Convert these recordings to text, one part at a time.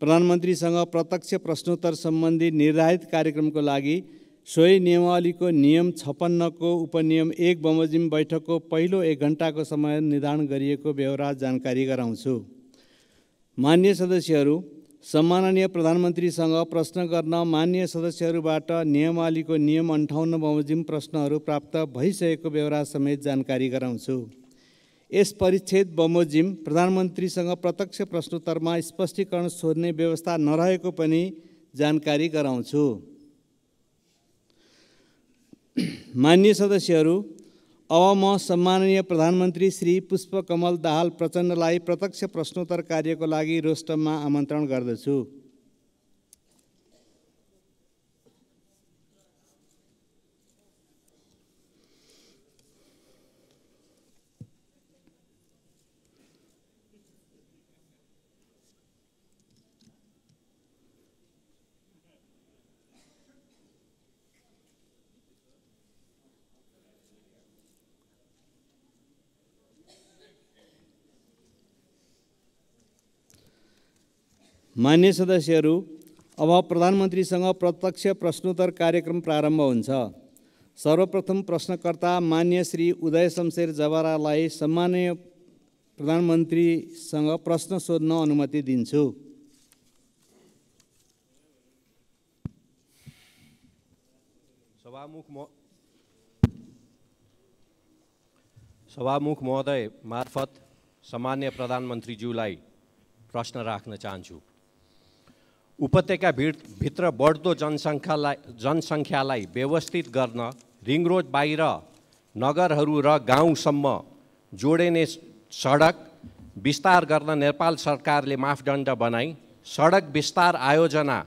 प्रधानमन्त्रीसँग प्रत्यक्ष प्रश्नोत्तर सम्बन्धी निर्धारित कार्यक्रमको लागि सोही नियमावलीको नियम 56 को उपनियम 1 बमोजिम बैठकको पहिलो 1 घण्टाको समय निर्धारण गरिएको बेहोरा जानकारी गराउँछु। मान्य सदस्यहरू, सम्माननीय प्रधानमन्त्रीसँग प्रश्न गर्न मान्य सदस्यहरूबाट नियमावलीको नियम 58 बमोजिम प्रश्नहरू प्राप्त भइसकेको बेहोरा समेत जानकारी गराउँछु। यस परिच्छेद बमोजिम प्रधानमन्त्रीसँग प्रत्यक्ष प्रश्नोत्तरमा स्पष्टीकरण सोध्ने व्यवस्था नरहेको पनि जानकारी गराउँछु। मान्य सदस्यहरू, अब म सम्माननीय प्रधानमन्त्री श्री पुष्पकमल दाहाल प्रचण्डलाई प्रत्यक्ष प्रश्नोत्तर कार्यको लागि रोस्टममा आमन्त्रण गर्दछु। मान्य सदस्यहरू, अब प्रधानमन्त्रीसँग प्रत्यक्ष प्रश्नोत्तर कार्यक्रम प्रारम्भ हुन्छ। सर्वप्रथम प्रश्नकर्ता मान्य श्री उदय शमशेर जवारालाई सम्माननीय प्रधानमन्त्रीसँग प्रश्न सोध्न अनुमति दिन्छु। सभामुख महोदय मार्फत सम्माननीय प्रधानमन्त्रीज्यूलाई प्रश्न राख्न चाहन्छु। उपत्यका भित्र बढ्दो जनसङ्ख्यालाई व्यवस्थित गर्न रिङ रोड बाहिर नगरहरू र गाउँसम्म जोडिने सडक विस्तार गर्न नेपाल सरकारले मापदण्ड बनाई सडक विस्तार आयोजना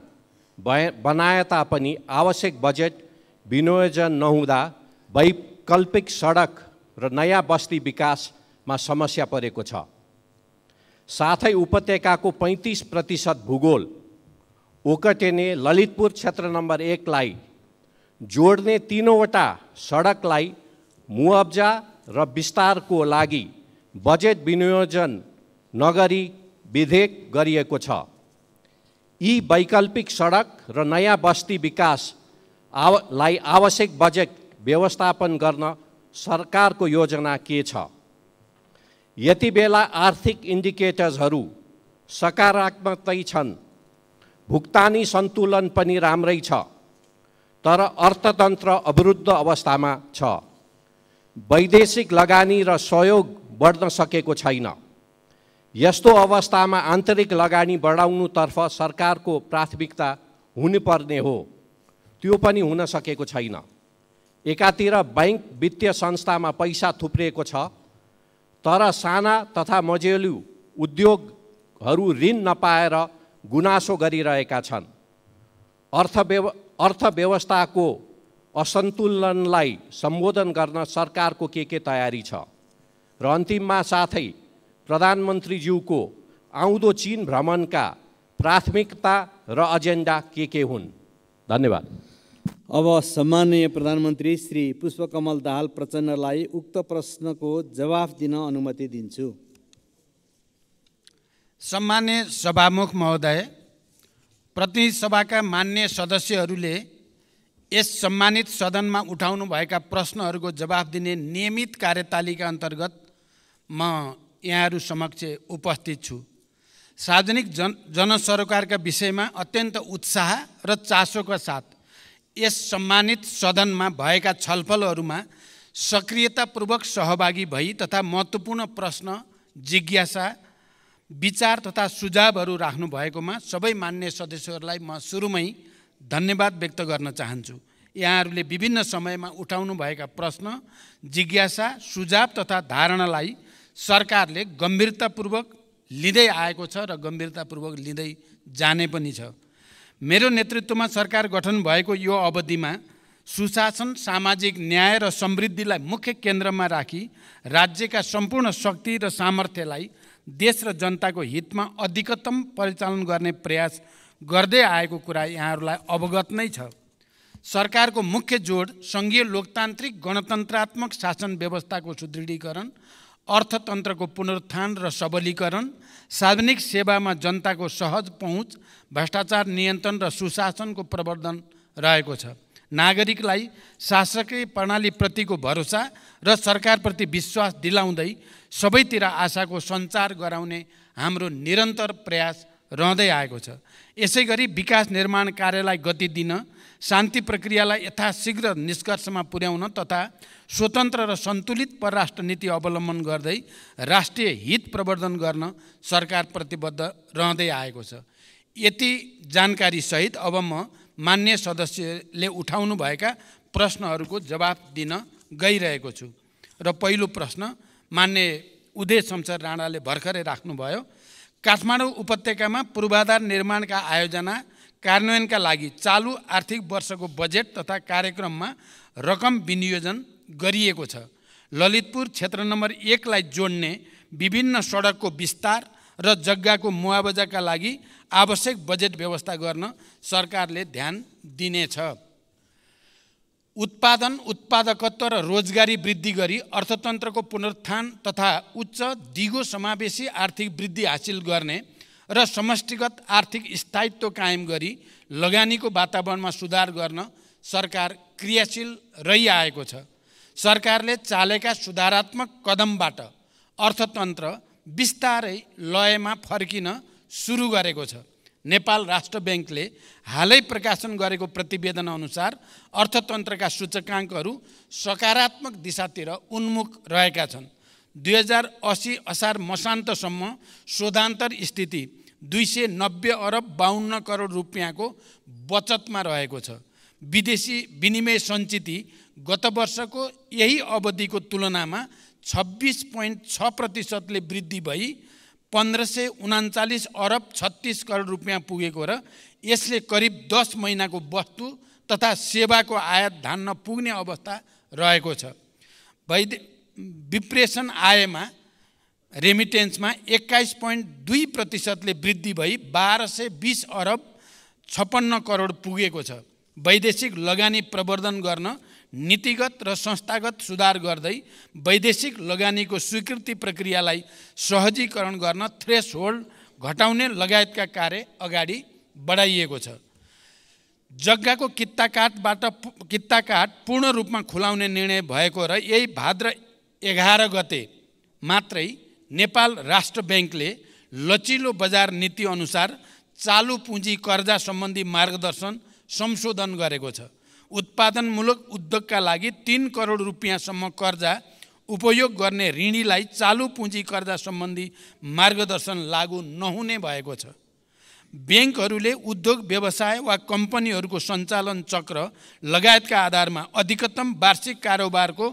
बनाए तापनि आवश्यक बजेट विनियोजन नहुँदा वैकल्पिक सडक र नयाँ बस्ती विकासमा समस्या परेको छ। साथै उपत्यकाको 35% भूगोल ओकटेने ललितपुर क्षेत्र नम्बर 1 लाई जोड्ने 3वटा सडकलाई मुआब्जा र विस्तारको लागि बजेट विनियोजन नगरी विधेयक गरिएको छ। यी वैकल्पिक सडक र नयाँ बस्ती विकासलाई आवश्यक बजेट व्यवस्थापन गर्न सरकारको योजना के छ? यति बेला आर्थिक इन्डिकेटर्सहरू सकारात्मकै छन्, भुक्तानी सन्तुलन पनि राम्रै छ, तर अर्थतन्त्र अवरुद्ध अवस्थामा छ। वैदेशिक लगानी र सहयोग बढ्न सकेको छैन। यस्तो अवस्थामा आन्तरिक लगानी बढाउनुतर्फ सरकारको प्राथमिकता हुनुपर्ने हो, त्यो पनि हुन सकेको छैन। एकातिर बैंक वित्तीय संस्थामा पैसा थुप्रिएको छ, तर साना तथा मझौले उद्योगहरू ऋण नपाएर गुनासो गरिरहेका छन्। अर्थव्यवस्थाको असन्तुलनलाई सम्बोधन गर्न सरकारको के तयारी छ? र अन्तिममा साथै प्रधानमन्त्रीज्यूको आउँदो चीन भ्रमणका प्राथमिकता र एजेन्डा के हुन्? धन्यवाद। अब सम्माननीय प्रधानमन्त्री श्री पुष्पकमल दाहाल प्रचण्डलाई उक्त प्रश्नको जवाफ दिन अनुमति दिन्छु। सम्मान्य सभामुख महोदय, प्रतिनिधि सभाका मान्य सदस्यहरूले यस सम्मानित सदनमा उठाउनु भएका प्रश्नहरूको जवाफ दिने नियमित कार्यतालिका अन्तर्गत म यहाँहरू समक्ष उपस्थित छु। सार्वजनिक जनसरोकारका विषयमा अत्यन्त उत्साह र चासोका साथ यस सम्मानित सदनमा भएका छलफलहरूमा सक्रियतापूर्वक सहभागी भई तथा महत्त्वपूर्ण प्रश्न, जिज्ञासा, विचार तथा सुझावहरू राख्नु भएकोमा सबै मान्य सदस्यहरूलाई म सुरुमै धन्यवाद व्यक्त गर्न चाहन्छु। यहाँहरूले विभिन्न समयमा उठाउनु भएका प्रश्न, जिज्ञासा, सुझाव तथा धारणालाई सरकारले गम्भीरतापूर्वक लिँदै आएको छ र गम्भीरतापूर्वक लिँदै जाने पनि छ। मेरो नेतृत्वमा सरकार गठन भएको यो अवधिमा सुशासन, सामाजिक न्याय र समृद्धिलाई मुख्य केन्द्रमा राखी राज्यका सम्पूर्ण शक्ति र सामर्थ्यलाई देश र जनताको हितमा अधिकतम परिचालन गर्ने प्रयास गर्दै आएको कुरा यहाँहरूलाई अवगत नै छ। सरकारको मुख्य जोड सङ्घीय लोकतान्त्रिक गणतन्त्रात्मक शासन व्यवस्थाको सुदृढीकरण, अर्थतन्त्रको पुनरुत्थान र सबलीकरण, सार्वजनिक सेवामा जनताको सहज पहुँच, भ्रष्टाचार नियन्त्रण र सुशासनको प्रवर्धन रहेको छ। नागरिकलाई शासकीय प्रणालीप्रतिको भरोसा र सरकारप्रति विश्वास दिलाउँदै सबैतिर आशाको सञ्चार गराउने हाम्रो निरन्तर प्रयास रहँदै आएको छ। यसैगरी विकास निर्माण कार्यलाई गति दिन, शान्ति प्रक्रियालाई यथाशीघ्र निष्कर्षमा पुर्याउन तथा स्वतन्त्र र सन्तुलित परराष्ट्र नीति अवलम्बन गर्दै राष्ट्रिय हित प्रवर्धन गर्न सरकार प्रतिबद्ध रहँदै आएको छ। यति जानकारी सहित अब म मान्य सदस्यले उठाउनुभएका प्रश्नहरूको जवाफ दिन गइरहेको छु। र पहिलो प्रश्न मान्य उदय शमशेर राणाले भर्खरै राख्नुभयो। काठमाडौँ उपत्यकामा पूर्वाधार निर्माणका आयोजना कार्यान्वयनका लागि चालु आर्थिक वर्षको बजेट तथा कार्यक्रममा रकम विनियोजन गरिएको छ। ललितपुर क्षेत्र नम्बर 1 लाई जोड्ने विभिन्न सडकको विस्तार र जग्गाको मुआवजाका लागि आवश्यक बजेट व्यवस्था गर्न सरकारले ध्यान दिनेछ। उत्पादन, उत्पादकत्व र रोजगारी वृद्धि गरी अर्थतन्त्रको पुनरुत्थान तथा उच्च दिगो समावेशी आर्थिक वृद्धि हासिल गर्ने र समष्टिगत आर्थिक स्थायित्व कायम गरी लगानीको वातावरणमा सुधार गर्न सरकार क्रियाशील रहिआएको छ। सरकारले चालेका सुधारात्मक कदमबाट अर्थतन्त्र बिस्तारै लयमा फर्किन सुरु गरेको छ। नेपाल राष्ट्र ब्याङ्कले हालै प्रकाशन गरेको प्रतिवेदन अनुसार अर्थतन्त्रका सूचकाङ्कहरू सकारात्मक दिशातिर उन्मुख रहेका छन्। 2080 असार मसान्तसम्म शोधान्तर स्थिति 290 अरब 52 करोड रुपियाँको बचतमा रहेको छ। विदेशी विनिमय सञ्चिति गत वर्षको यही अवधिको तुलनामा 26.6% वृद्धि भई 1539 अरब 36 करोड रुपियाँ पुगेको र यसले करिब 10 महिनाको वस्तु तथा सेवाको आयात धान्न पुग्ने अवस्था रहेको छ। विप्रेषण आयमा रेमिटेन्समा 21.2% वृद्धि भई 1220 अरब 56 करोड पुगेको छ। वैदेशिक लगानी प्रवर्धन गर्न नीतिगत र संस्थागत सुधार गर्दै वैदेशिक लगानीको स्वीकृति प्रक्रियालाई सहजीकरण गर्न थ्रेसहोल्ड घटाउने लगायतका कार्य अगाडि बढाइएको छ। जग्गाको कित्ताकाट पूर्ण रूपमा खुलाउने निर्णय भएको र यही भाद्र 11 गते मात्रै नेपाल राष्ट्र ब्याङ्कले लचिलो बजार नीति अनुसार चालु पुँजी कर्जा सम्बन्धी मार्गदर्शन संशोधन गरेको छ। उत्पादनमूलक उद्योगका लागि 3 करोड रुपियाँसम्म कर्जा उपयोग गर्ने ऋणीलाई चालु पुँजी कर्जा सम्बन्धी मार्गदर्शन लागू नहुने भएको छ। ब्याङ्कहरूले उद्योग व्यवसाय वा कम्पनीहरूको सञ्चालन चक्र लगायतका आधारमा अधिकतम वार्षिक कारोबारको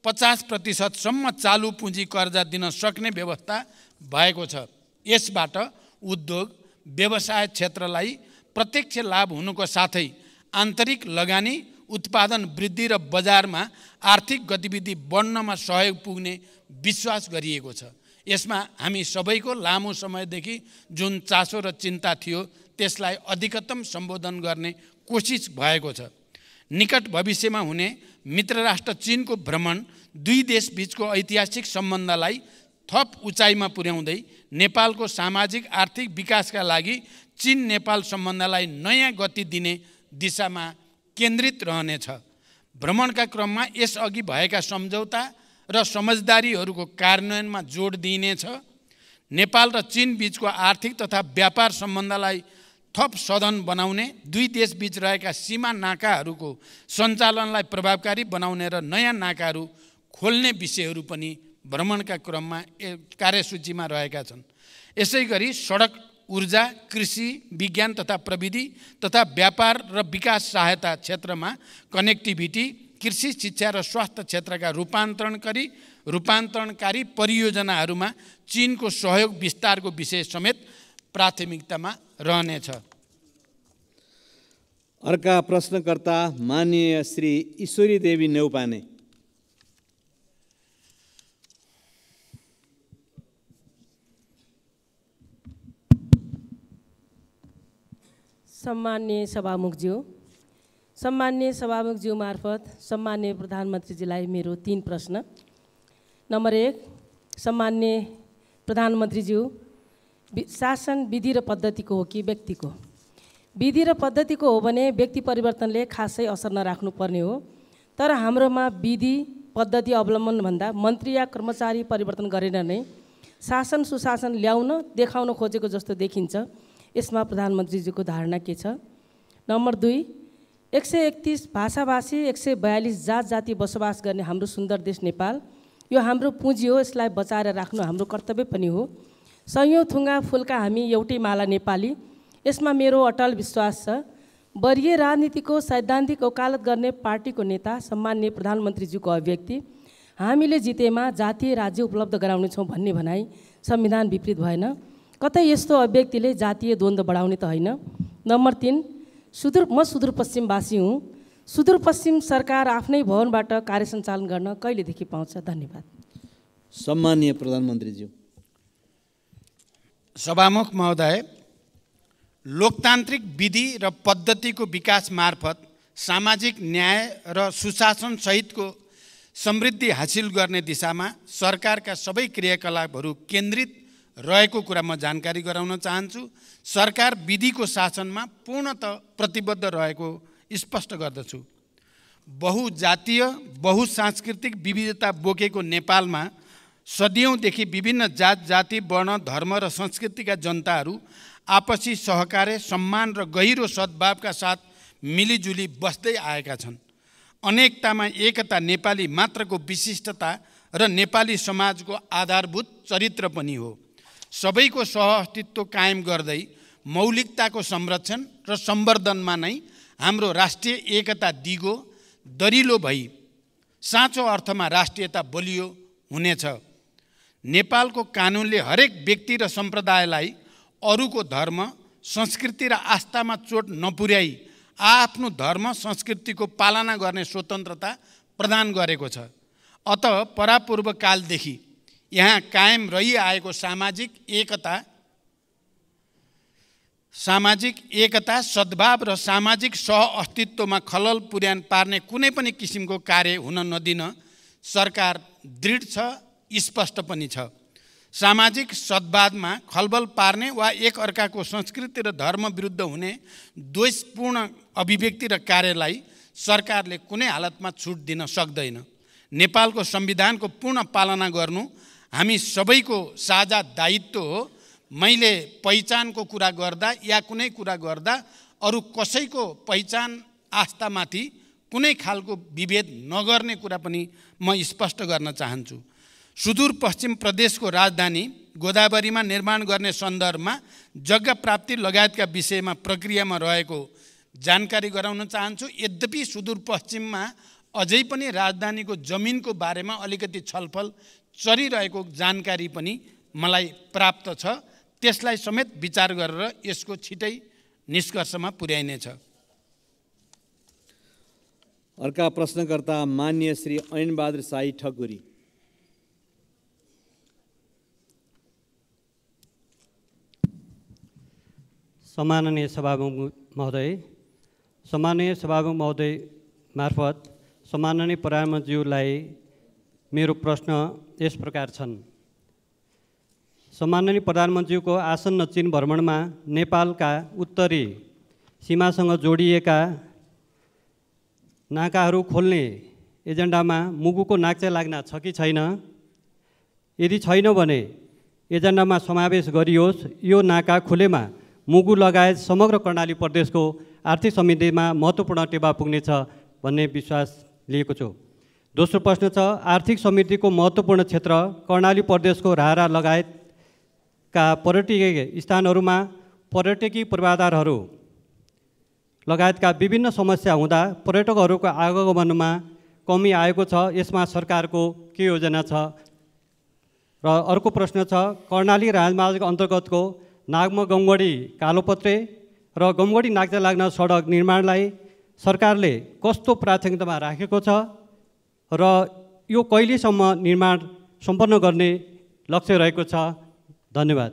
50% सम्म चालु पुँजी कर्जा दिन सक्ने व्यवस्था भएको छ। यसबाट उद्योग व्यवसाय क्षेत्रलाई प्रत्यक्ष लाभ हुनुको साथै आन्तरिक लगानी, उत्पादन वृद्धि र बजारमा आर्थिक गतिविधि बढ्नमा सहयोग पुग्ने विश्वास गरिएको छ। यसमा हामी सबैको लामो समयदेखि जुन चासो र चिन्ता थियो त्यसलाई अधिकतम सम्बोधन गर्ने कोसिस भएको छ। निकट भविष्यमा हुने मित्र राष्ट्र चीनको भ्रमण दुई देशबीचको ऐतिहासिक सम्बन्धलाई थप उचाइमा पुर्याउँदै नेपालको सामाजिक आर्थिक विकासका लागि चीन नेपाल सम्बन्धलाई नयाँ गति दिने दिशामा केन्द्रित रहनेछ। भ्रमणका क्रममा यसअघि भएका सम्झौता र समझदारीहरूको कार्यान्वयनमा जोड दिइनेछ। नेपाल र चीन बीचको आर्थिक तथा व्यापार सम्बन्धलाई थप सधन बनाउने, दुई देशबीच रहेका सीमा नाकाहरूको सञ्चालनलाई प्रभावकारी बनाउने र नयाँ नाकाहरू खोल्ने विषयहरू पनि भ्रमणका क्रममा कार्यसूचीमा रहेका छन्। यसैगरी सडक, ऊर्जा, कृषि, विज्ञान तथा प्रविधि तथा व्यापार र विकास सहायता क्षेत्रमा कनेक्टिभिटी, कृषि, शिक्षा र स्वास्थ्य क्षेत्रका रूपान्तरणकारी परियोजनाहरूमा चीनको सहयोग विस्तारको विषय समेत प्राथमिकतामा रहनेछ। अर्का प्रश्नकर्ता माननीय श्री ईश्वरी देवी नेउपाने। सम्मान्य सभामुखज्यू मार्फत सम्मान्य प्रधानमन्त्रीजीलाई मेरो 3 प्रश्न। नम्बर 1, सम्मान्य प्रधानमन्त्रीज्यू, शासन विधि र पद्धतिको हो कि व्यक्तिको? विधि र पद्धतिको हो भने व्यक्ति परिवर्तनले खासै असर नराख्नुपर्ने हो। तर हाम्रोमा विधि पद्धति अवलम्बन भन्दा मन्त्री या कर्मचारी परिवर्तन गरेर नै शासन सुशासन ल्याउन देखाउन खोजेको जस्तो देखिन्छ। यसमा प्रधानमन्त्रीजीको धारणा के छ? नम्बर 2, 131 भाषाभाषी 142 जात जाति बसोबास गर्ने हाम्रो सुन्दर देश नेपाल, यो हाम्रो पुँजी हो। यसलाई बचाएर राख्नु हाम्रो कर्तव्य पनि हो। सयौं थुङ्गा फुलका हामी एउटै माला नेपाली, यसमा मेरो अटल विश्वास छ। वरीय राजनीतिको सैद्धान्तिक वकालत गर्ने पार्टीको नेता सम्मान्य प्रधानमन्त्रीज्यूको अभिव्यक्ति हामीले जितेमा जातीय राज्य उपलब्ध गराउनेछौँ भन्ने भनाइ संविधान विपरीत भएन? कतै यस्तो अभिव्यक्तिले जातीय द्वन्द्व बढाउने त होइन? नम्बर 3, म सुदूरपश्चिमवासी हुँ। सुदूरपश्चिम सरकार आफ्नै भवनबाट कार्य सञ्चालन गर्न कहिलेदेखि पाउँछ? धन्यवाद। सम्माननीय प्रधानमन्त्रीज्यू। सभामुख महोदय, लोकतान्त्रिक विधि र पद्धतिको विकास मार्फत सामाजिक न्याय र सुशासन सहितको समृद्धि हासिल गर्ने दिशामा सरकारका सबै क्रियाकलापहरू केन्द्रित रहेको कुरा म जानकारी गराउन चाहन्छु। सरकार विधिको शासनमा पूर्णतः प्रतिबद्ध रहेको स्पष्ट गर्दछु। बहुजातीय बहुसांस्कृतिक विविधता बोकेको नेपालमा सदियौँदेखि विभिन्न जात जाति वर्ण धर्म र संस्कृतिका जनताहरू आपसी सहकार्य सम्मान र गहिरो सद्भावका साथ मिलिजुली बस्दै आएका छन्। अनेकतामा एकता नेपाली मात्रको विशिष्टता र नेपाली समाजको आधारभूत चरित्र पनि हो। सबैको सहअस्तित्व कायम गर्दै मौलिकताको संरक्षण र सम्वर्धनमा नै हाम्रो राष्ट्रिय एकता दिगो दरिलो भई साँचो अर्थमा राष्ट्रियता बलियो हुनेछ। नेपालको कानुनले हरेक व्यक्ति र सम्प्रदायलाई अरूको धर्म संस्कृति र आस्थामा चोट नपुर्याई आफ्नो धर्म संस्कृतिको पालना गर्ने स्वतन्त्रता प्रदान गरेको छ। अत परापूर्व कालदेखि यहाँ कायम रहिआएको सामाजिक एकता सद्भाव र सामाजिक सहअस्तित्वमा खलल पार्ने कुनै पनि किसिमको कार्य हुन नदिन सरकार दृढ छ, स्पष्ट पनि छ। सामाजिक सद्भावमा खलबल पार्ने वा एक अर्काको संस्कृति र धर्म विरुद्ध हुने द्वेषपूर्ण अभिव्यक्ति र कार्यलाई सरकारले कुनै हालतमा छुट दिन सक्दैन। नेपालको संविधानको पूर्ण पालना गर्नु हामी सबैको साझा दायित्व हो। मैले पहिचानको कुरा गर्दा या कुनै कुरा गर्दा अरू कसैको पहिचान आस्थामाथि कुनै खालको विभेद नगर्ने कुरा पनि म स्पष्ट गर्न चाहन्छु। सुदूरपश्चिम प्रदेशको राजधानी गोदावरीमा निर्माण गर्ने सन्दर्भमा जग्गा प्राप्ति लगायतका विषयमा प्रक्रियामा रहेको जानकारी गराउन चाहन्छु। यद्यपि सुदूरपश्चिममा अझै पनि राजधानीको जमिनको बारेमा अलिकति छलफल चलिरहेको जानकारी पनि मलाई प्राप्त छ। त्यसलाई समेत विचार गरेर यसको छिटै निष्कर्षमा पुर्याइनेछ। अर्का प्रश्नकर्ता मान्य श्री ऐनबहादुर शाही ठकुरी। सम्माननीय सभामुख महोदय मार्फत सम्माननीय प्रधानमन्त्रीज्यूलाई मेरो प्रश्न यस प्रकार छन्। सम्माननीय प्रधानमन्त्रीको आसन्न चीन भ्रमणमा नेपालका उत्तरी सीमासँग जोडिएका नाकाहरू खोल्ने एजेन्डामा मुगुको नाक्चा लाग्न छ कि छैन? यदि छैन भने एजेन्डामा समावेश गरियोस्। यो नाका खुलेमा मुगु लगायत समग्र कर्णाली प्रदेशको आर्थिक समृद्धिमा महत्त्वपूर्ण टेवा पुग्नेछ भन्ने विश्वास लिएको छु। दोस्रो प्रश्न छ, आर्थिक समृद्धिको महत्त्वपूर्ण क्षेत्र कर्णाली प्रदेशको राहरा लगायतका पर्यटकीय स्थानहरूमा पर्यटकीय पूर्वाधारहरू लगायतका विभिन्न समस्या हुँदा पर्यटकहरूको आगमनमा कमी आएको छ। यसमा सरकारको के योजना छ? र अर्को प्रश्न छ, कर्णाली राजमार्ग अन्तर्गतको नागमा गमगढी कालोपत्रे र गमगढी नाक्चा लाग्न सडक निर्माणलाई सरकारले कस्तो प्राथमिकतामा राखेको छ र यो कहिलेसम्म निर्माण सम्पन्न गर्ने लक्ष्य रहेको छ? धन्यवाद।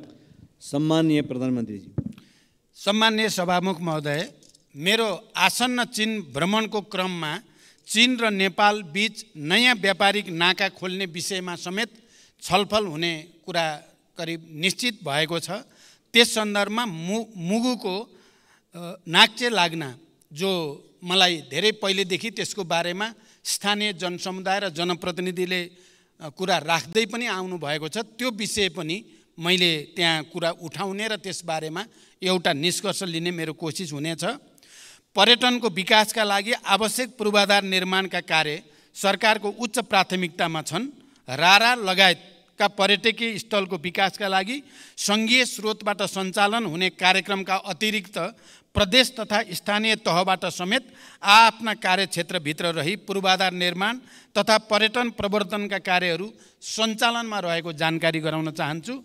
सम्माननीय प्रधानमन्त्रीजी। सम्माननीय सभामुख महोदय, मेरो आसन्न चीन भ्रमणको क्रममा चीन र नेपाल बीच नयाँ व्यापारिक नाका खोल्ने विषयमा समेत छलफल हुने कुरा करिब निश्चित भएको छ। त्यस सन्दर्भमा मुगुको नाक्चे लाग्ना जो मलाई धेरै पहिलेदेखि त्यसको बारेमा स्थानीय जनसमुदाय र जनप्रतिनिधिले कुरा राख्दै पनि आउनु भएको छ, त्यो विषय पनि मैले त्यहाँ कुरा उठाउने र त्यसबारेमा एउटा निष्कर्ष लिने मेरो कोसिस हुनेछ। पर्यटनको विकासका लागि आवश्यक पूर्वाधार निर्माणका कार्य सरकारको उच्च प्राथमिकतामा छन्। रारा लगायतका पर्यटकीय स्थलको विकासका लागि सङ्घीय स्रोतबाट सञ्चालन हुने कार्यक्रमका अतिरिक्त प्रदेश तथा स्थानीय तहबाट समेत आफ्ना कार्यक्षेत्रभित्र रही पूर्वाधार निर्माण तथा पर्यटन प्रवर्धनका कार्यहरू सञ्चालनमा रहेको जानकारी गराउन चाहन्छु।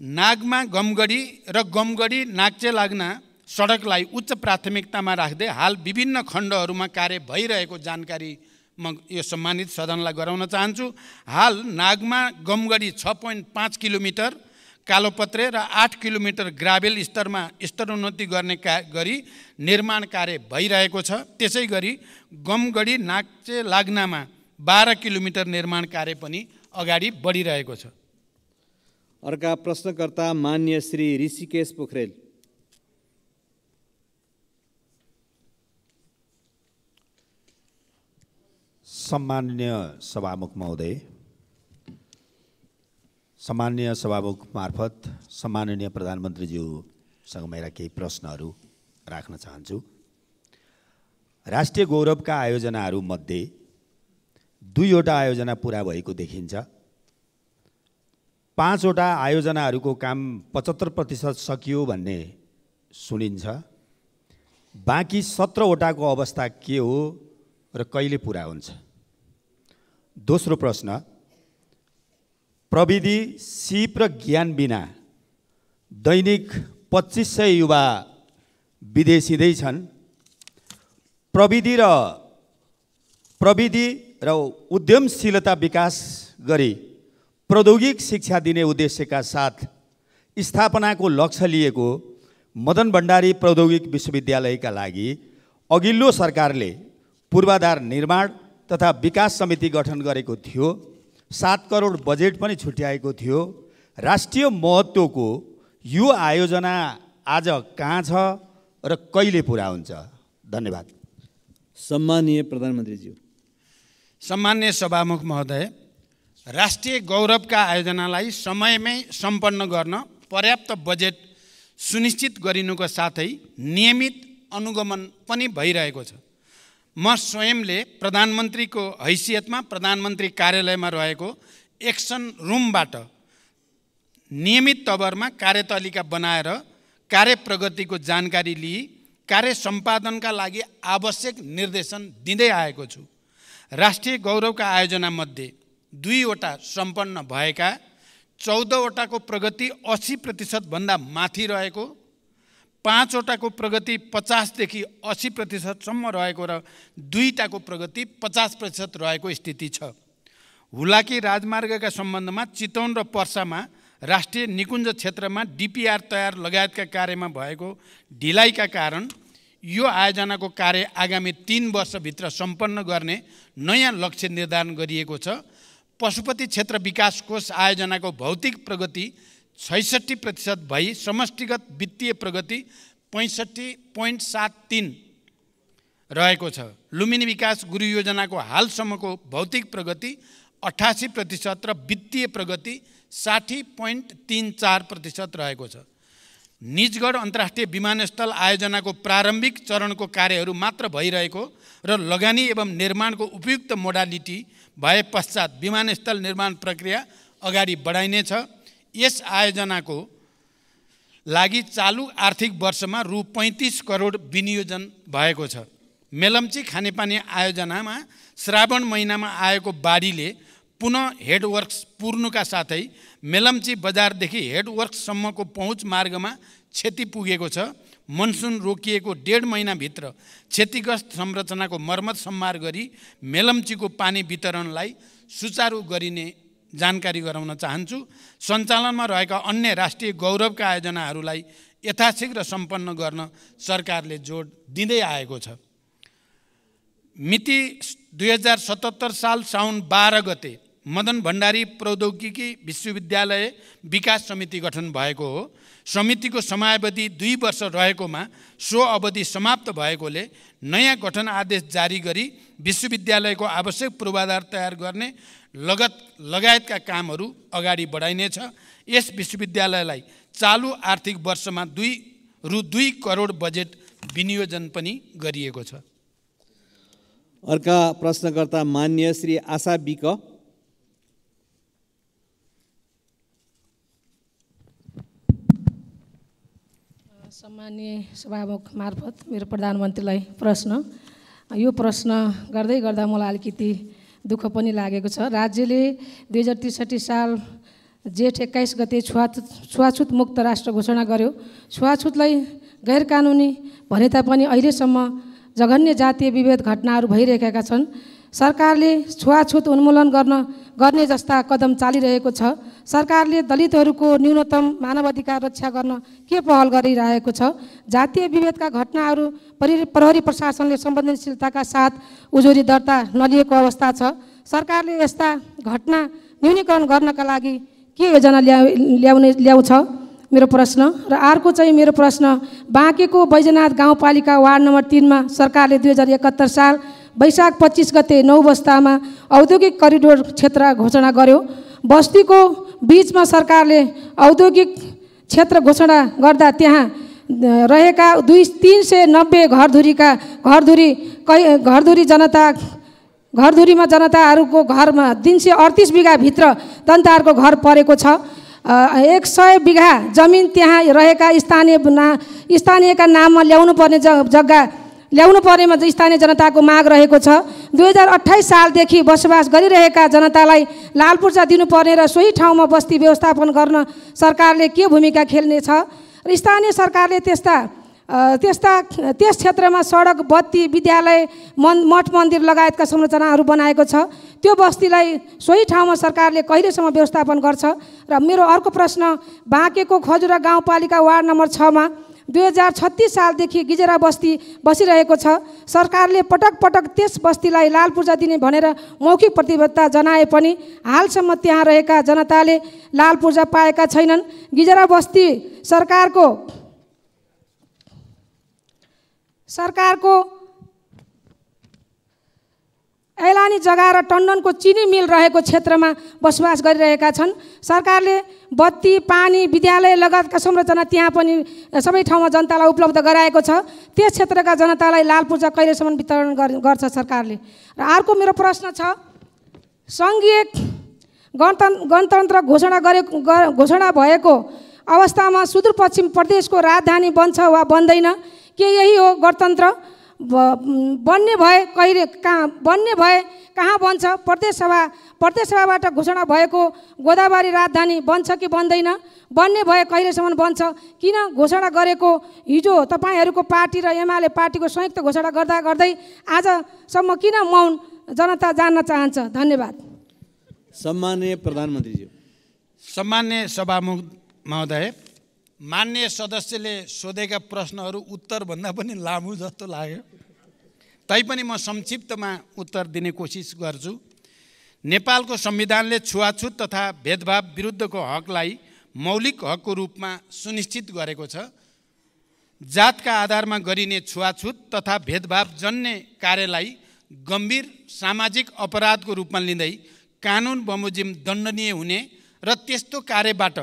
नागमा गमगढी र गमगढी नाक्चे लाग्ना सडकलाई उच्च प्राथमिकतामा राख्दै हाल विभिन्न खण्डहरूमा कार्य भइरहेको जानकारी म यो सम्मानित सदनलाई गराउन चाहन्छु। हाल नागमा गमगढी 6.5 किलोमिटर, कालोपत्रे र 8 किलोमिटर ग्राभेल स्तरमा स्तरोन्नति गर्ने गरी निर्माण कार्य भइरहेको छ। त्यसै गरी गमगढी नाक्चे लाग्नामा 12 किलोमिटर निर्माण कार्य पनि अगाडि बढिरहेको छ। अर्का प्रश्नकर्ता मान्य श्री ऋषिकेश पोखरेल। सम्माननीय सभामुख महोदय, सम्माननीय सभामुख मार्फत सम्माननीय प्रधानमन्त्रीज्यूसँग मेरा केही प्रश्नहरू राख्न चाहन्छु। राष्ट्रिय गौरवका आयोजनाहरूमध्ये 2वटा आयोजना पुरा भएको देखिन्छ। 5वटा आयोजनाहरूको काम 75% सकियो भन्ने सुनिन्छ। बाँकी 17वटाको अवस्था के हो र कहिले पुरा हुन्छ? दोस्रो प्रश्न, प्रविधि, सिप र ज्ञान बिना दैनिक 2500 युवा विदेशिँदै छन्। प्रविधि र उद्यमशीलता विकास गरी प्रौद्योगिक शिक्षा दिने उद्देश्यका साथ स्थापनाको लक्ष्य लिएको मदन भण्डारी प्रौद्योगिक विश्वविद्यालयका लागि अघिल्लो सरकारले पूर्वाधार निर्माण तथा विकास समिति गठन गरेको थियो। 7 करोड बजेट पनि छुट्याएको थियो। राष्ट्रिय महत्त्वको यो आयोजना आज कहाँ छ र कहिले पुरा हुन्छ? धन्यवाद। सम्मानीय प्रधानमन्त्रीज्यू। सम्मान्य सभामुख महोदय, राष्ट्रिय गौरवका आयोजनालाई समयमै सम्पन्न गर्न पर्याप्त बजेट सुनिश्चित गरिनुको साथै नियमित अनुगमन पनि भइरहेको छ। म स्वयंले प्रधानमन्त्रीको हैसियतमा प्रधानमन्त्री कार्यालयमा रहेको एक्सन रुमबाट नियमित तवरमा कार्यतालिका बनाएर कार्य प्रगतिको जानकारी लिई कार्य सम्पादनका लागि आवश्यक निर्देशन दिँदै आएको छु। राष्ट्रिय गौरवका आयोजनामध्ये 2वटा सम्पन्न भएका, 14वटाको प्रगति 80% भन्दा माथि रहेको, 5वटाको प्रगति 50 देखि 80% सम्म रहेको र 2टाको प्रगति 50% रहेको स्थिति छ। हुलाकी राजमार्गका सम्बन्धमा चितवन र पर्सामा राष्ट्रिय निकुञ्ज क्षेत्रमा डिपिआर तयार लगायतका कार्यमा भएको ढिलाइका कारण यो आयोजनाको कार्य आगामी 3 वर्षभित्र सम्पन्न गर्ने नयाँ लक्ष्य निर्धारण गरिएको छ। पशुपति क्षेत्र विकास कोष आयोजनाको भौतिक प्रगति 66% भई समष्टिगत वित्तीय प्रगति 65.73 रहेको छ। लुम्बिनी विकास गुरु योजनाको हालसम्मको भौतिक प्रगति 88% र वित्तीय प्रगति 60.34% रहेको छ। निजगढ अन्तर्राष्ट्रिय विमानस्थल आयोजनाको प्रारम्भिक चरणको कार्यहरू मात्र भइरहेको र लगानी एवं निर्माणको उपयुक्त मोडालिटी भए पश्चात विमानस्थल निर्माण प्रक्रिया अगाडि बढाइनेछ। यस आयोजनाको लागि चालु आर्थिक वर्षमा रु 35 करोड विनियोजन भएको छ। मेलम्ची खानेपानी आयोजनामा श्रावण महिनामा आएको बाढीले पुनः हेडवर्क्स पुर्नुका साथै मेलम्ची बजारदेखि हेडवर्क्ससम्मको पहुँच मार्गमा क्षति पुगेको छ। मनसुन रोकिएको 1.5 महिनाभित्र क्षतिग्रस्त संरचनाको मर्मत सम्मार गरी मेलम्चीको पानी वितरणलाई सुचारू गरिने जानकारी गराउन चाहन्छु। सञ्चालनमा रहेका अन्य राष्ट्रिय गौरवका आयोजनाहरूलाई यथाशीघ्र सम्पन्न गर्न सरकारले जोड दिँदै आएको छ। मिति 2077 साल साउन 12 गते मदन भण्डारी प्रौद्योगिकी विश्वविद्यालय विकास समिति गठन भएको हो। समितिको समयावधि 2 वर्ष रहेकोमा सो अवधि समाप्त भएकोले नयाँ गठन आदेश जारी गरी विश्वविद्यालयको आवश्यक पूर्वाधार तयार गर्ने लगायतका कामहरू अगाडि बढाइनेछ। यस विश्वविद्यालयलाई चालु आर्थिक वर्षमा रु 2 करोड बजेट विनियोजन पनि गरिएको छ। अर्का प्रश्नकर्ता मान्य श्री आशा विक। सम्माननीय सभामुख मार्फत मेरो प्रधानमन्त्रीलाई प्रश्न, यो प्रश्न गर्दै गर्दा मलाई अलिकति दुःख पनि लागेको छ। राज्यले 2063 साल जेठ 21 गते छुवाछुत मुक्त राष्ट्र घोषणा गर्यो। छुवाछुतलाई गैर कानुनी भने तापनि अहिलेसम्म जघन्य जातीय विभेद घटनाहरू भइरहेका छन्। सरकारले छुवाछुत उन्मूलन गर्ने जस्ता कदम चालिरहेको छ। सरकारले दलितहरूको न्यूनतम मानवाधिकार रक्षा गर्न के पहल गरिरहेको छ? जातीय विभेदका घटनाहरू प्रहरी प्रशासनले संवेदनशीलताका साथ उजुरी दर्ता नलिएको अवस्था छ। सरकारले यस्ता घटना न्यूनीकरण गर्नका लागि के योजना ल्याउँछ? मेरो प्रश्न। र अर्को चाहिँ मेरो प्रश्न, बाँकेको बैजनाथ गाउँपालिका वार्ड नम्बर 3 मा सरकारले 2071 साल वैशाख 25 गते 9 बस्तामा औद्योगिक करिडोर क्षेत्र घोषणा गर्यो। बस्तीको बीचमा सरकारले औद्योगिक क्षेत्र घोषणा गर्दा त्यहाँ रहेका 390 घरधुरीमा जनताहरूको घरमा 338 बिघाभित्र जनताहरूको घर परेको छ। 100 बिघा जमिन त्यहाँ रहेका स्थानीयका नाममा ल्याउनु पर्ने जग्गा ल्याउनु पर्नेमा स्थानीय जनताको माग रहेको छ। 2028 सालदेखि बसोबास गरिरहेका जनतालाई लाल पूर्जा दिनुपर्ने र सोही ठाउँमा बस्ती व्यवस्थापन गर्न सरकारले के भूमिका खेल्नेछ? र स्थानीय सरकारले त्यस क्षेत्रमा सडक, बत्ती, विद्यालय, मठ मन्दिर लगायतका संरचनाहरू बनाएको छ। त्यो बस्तीलाई सोही ठाउँमा सरकारले कहिलेसम्म व्यवस्थापन गर्छ? र मेरो अर्को प्रश्न, बाँकेको खजुरा गाउँपालिका वार्ड नम्बर 6 मा 2036 सालदेखि गिजेरा बस्ती बसिरहेको छ। सरकारले पटक पटक त्यस बस्तीलाई लाल पूर्जा दिने भनेर मौखिक प्रतिबद्धता जनाए पनि हालसम्म त्यहाँ रहेका जनताले लाल पूर्जा पाएका छैनन्। गिजेरा बस्ती सरकारको ऐलानी जग्गा र टन्डनको चिनी मिल रहेको क्षेत्रमा बसोबास गरिरहेका छन्। सरकारले बत्ती, पानी, विद्यालय लगायतका संरचना त्यहाँ पनि सबै ठाउँमा जनतालाई उपलब्ध गराएको छ। त्यस क्षेत्रका जनतालाई लाल पूर्जा कहिलेसम्म वितरण गर्छ सरकारले? र अर्को मेरो प्रश्न छ, सङ्घीय गणतन्त्र घोषणा भएको अवस्थामा सुदूरपश्चिम प्रदेशको राजधानी बन्छ वा बन्दैन? के यही हो गणतन्त्र? बन्ने भए कहाँ बन्छ? प्रदेशसभाबाट घोषणा भएको गोदावरी राजधानी बन्छ कि बन्दैन? बन्ने भए कहिलेसम्म बन्छ? किन घोषणा गरेको हिजो तपाईँहरूको पार्टी र एमाले पार्टीको संयुक्त घोषणा गर्दै आजसम्म किन मौन? जनता जान्न चाहन्छ। धन्यवाद। सम्माननीय प्रधानमन्त्रीज्यू। सम्मान्य सभामुख महोदय, मान्य सदस्यले सोधेका प्रश्नहरू उत्तरभन्दा पनि लामो जस्तो लाग्यो। तैपनि म संक्षिप्तमा उत्तर दिने कोसिस गर्छु। नेपालको संविधानले छुवाछुत तथा भेदभाव विरुद्धको हकलाई मौलिक हकको रूपमा सुनिश्चित गरेको छ। जातका आधारमा गरिने छुवाछुत तथा भेदभाव जन्य कार्यलाई गम्भीर सामाजिक अपराधको रूपमा लिँदै कानुन बमोजिम दण्डनीय हुने र त्यस्तो कार्यबाट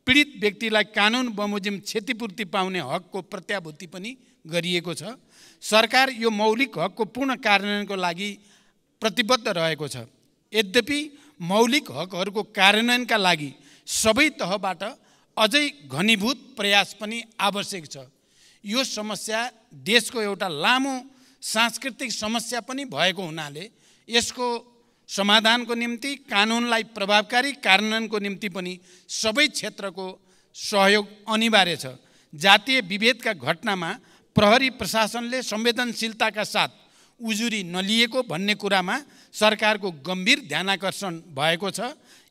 पीडित व्यक्तिलाई कानुन बमोजिम क्षतिपूर्ति पाउने हकको प्रत्याभूति पनि गरिएको छ। सरकार यो मौलिक हकको पूर्ण कार्यान्वयनको लागि प्रतिबद्ध रहेको छ। यद्यपि मौलिक हकहरूको कार्यान्वयनका लागि सबै तहबाट अझै घनीभूत प्रयास पनि आवश्यक छ। यो समस्या देशको एउटा लामो सांस्कृतिक समस्या पनि भएको हुनाले यसको समाधानको निम्ति कानुनलाई प्रभावकारी कार्यान्वयनको निम्ति पनि सबै क्षेत्रको सहयोग अनिवार्य छ। जातीय विभेदका घटनामा प्रहरी प्रशासनले संवेदनशीलताका साथ उजुरी नलिएको भन्ने कुरामा सरकारको गम्भीर ध्यानाकर्षण भएको छ।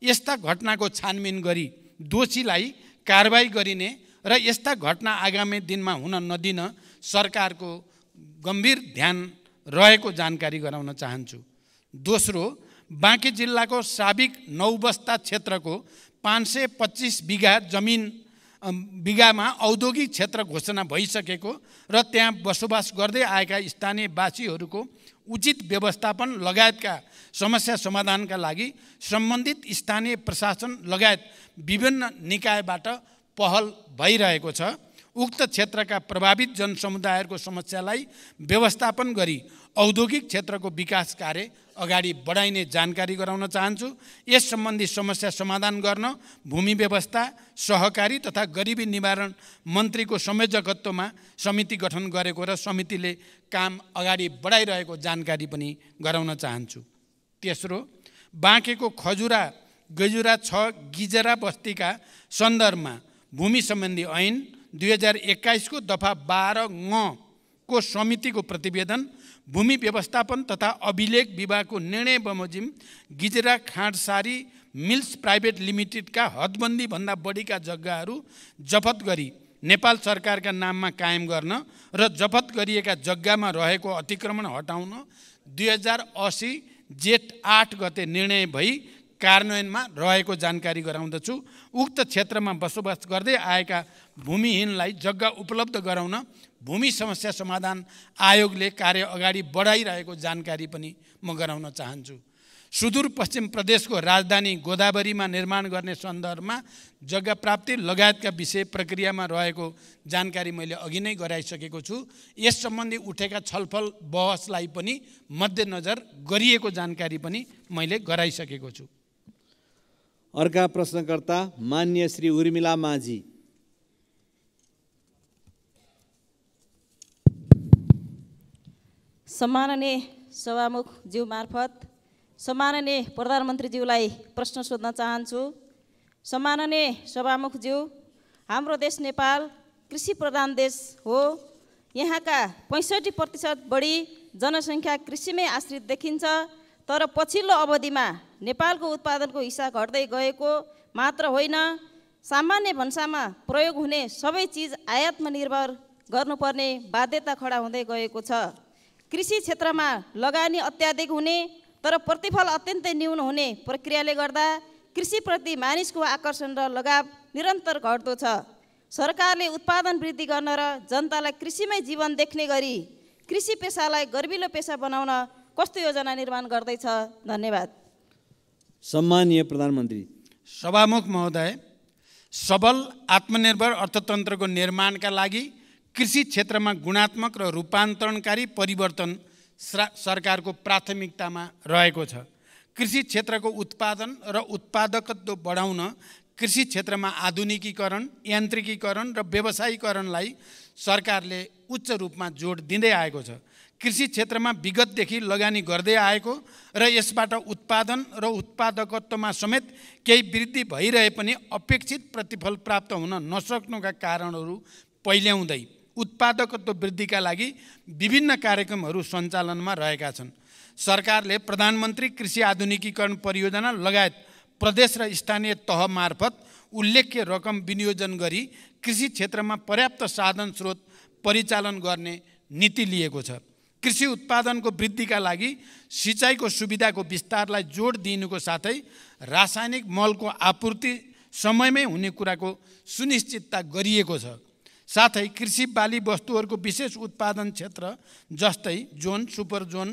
यस्ता घटनाको छानबिन गरी दोषीलाई कारबाही गरिने र यस्ता घटना आगामी दिनमा हुन नदिन सरकारको गम्भीर ध्यान रहेको जानकारी गराउन चाहन्छु। दोस्रो, बाँकी जिल्लाको साबिक नौबस्ता क्षेत्रको 525 बिघामा औद्योगिक क्षेत्र घोषणा भइसकेको र त्यहाँ बसोबास गर्दै आएका स्थानीयवासीहरूको उचित व्यवस्थापन लगायतका समस्या समाधानका लागि सम्बन्धित स्थानीय प्रशासन लगायत विभिन्न निकायबाट पहल भइरहेको छ। उक्त क्षेत्रका प्रभावित जनसमुदायहरूको समस्यालाई व्यवस्थापन गरी औद्योगिक क्षेत्रको विकास कार्य अगाडि बढाइने जानकारी गराउन चाहन्छु। यस सम्बन्धी समस्या समाधान गर्न भूमि व्यवस्था, सहकारी तथा गरिबी निवारण मन्त्रीको संयोजकत्वमा समिति गठन गरेको र समितिले काम अगाडि बढाइरहेको जानकारी पनि गराउन चाहन्छु। तेस्रो, बाँकेको खजुरा गजुरा 6 गिजरा बस्तीका सन्दर्भमा भूमि सम्बन्धी ऐन 2021 को दफा 12 को समितिको प्रतिवेदन, भूमि व्यवस्थापन तथा अभिलेख विभागको निर्णय बमोजिम गिजरा खाँडसारी मिल्स प्राइभेट लिमिटेडका हदबन्दी भन्दा बढीका जग्गाहरू जफत गरी नेपाल सरकारका नाममा कायम गर्न र जफत गरिएका जग्गामा रहेको अतिक्रमण हटाउन 2080 जेठ 8 गते निर्णय भई कार्यान्वयनमा रहेको जानकारी गराउँदछु। उक्त क्षेत्रमा बसोबास गर्दै आएका भूमिहीनलाई जग्गा उपलब्ध गराउन भूमि समस्या समाधान आयोगले कार्य अगाडि बढाइरहेको जानकारी पनि म गराउन चाहन्छु। सुदूरपश्चिम प्रदेशको राजधानी गोदावरीमा निर्माण गर्ने सन्दर्भमा जग्गा प्राप्ति लगायतका विषय प्रक्रियामा रहेको जानकारी मैले अघि नै गराइसकेको छु। यस सम्बन्धी उठेका छलफल बहसलाई पनि मध्यनजर गरिएको जानकारी पनि मैले गराइसकेको छु। अर्का प्रश्नकर्ता मान्य श्री उर्मिला माझी। सम्माननीय सभामुख ज्यू मार्फत सम्माननीय प्रधानमन्त्रीज्यूलाई प्रश्न सोध्न चाहन्छु। सम्माननीय सभामुख ज्यू, हाम्रो देश नेपाल कृषि प्रधान देश हो। यहाँका 65% बढी जनसङ्ख्या कृषिमै आश्रित देखिन्छ। तर पछिल्लो अवधिमा नेपालको उत्पादनको हिस्सा घट्दै गएको मात्र होइन, सामान्य भन्सामा प्रयोग हुने सबै चिज आयातमा निर्भर गर्नुपर्ने बाध्यता खडा हुँदै गएको छ। कृषि क्षेत्रमा लगानी अत्याधिक हुने तर प्रतिफल अत्यन्तै न्यून हुने प्रक्रियाले गर्दा कृषिप्रति मानिसको आकर्षण र लगाव निरन्तर घट्दो छ। सरकारले उत्पादन वृद्धि गर्न र जनतालाई कृषिमै जीवन देख्ने गरी कृषि पेसालाई गर्विलो पेसा बनाउन कस्तो योजना निर्माण गर्दैछ? धन्यवाद। सम्माननीय प्रधानमन्त्री। सभामुख महोदय, सबल आत्मनिर्भर अर्थतन्त्रको निर्माणका लागि कृषि क्षेत्रमा गुणात्मक र रूपान्तरणकारी परिवर्तन सरकारको प्राथमिकतामा रहेको छ। कृषि क्षेत्रको उत्पादन र उत्पादकत्व बढाउन कृषि क्षेत्रमा आधुनिकीकरण, यान्त्रिकीकरण र व्यवसायीकरणलाई सरकारले उच्च रूपमा जोड दिँदै आएको छ। कृषि क्षेत्रमा विगतदेखि लगानी गर्दै आएको र यसबाट उत्पादन र उत्पादकत्वमा समेत केही वृद्धि भइरहे पनि अपेक्षित प्रतिफल प्राप्त हुन नसक्नुका कारणहरू पहिल्याउँदै उत्पादकत्व वृद्धिका लागि विभिन्न कार्यक्रमहरू सञ्चालनमा रहेका छन्। सरकारले प्रधानमन्त्री कृषि आधुनिकीकरण परियोजना लगायत प्रदेश र स्थानीय तह मार्फत उल्लेख्य रकम विनियोजन गरी कृषि क्षेत्रमा पर्याप्त साधन स्रोत परिचालन गर्ने नीति लिएको छ। कृषि उत्पादनको वृद्धिका लागि सिँचाइको सुविधाको विस्तारलाई जोड दिनुको साथै रासायनिक मलको आपूर्ति समयमै हुने कुराको सुनिश्चितता गरिएको छ। साथै कृषि बाली वस्तुहरूको विशेष उत्पादन क्षेत्र जस्तै जोन, सुपर जोन,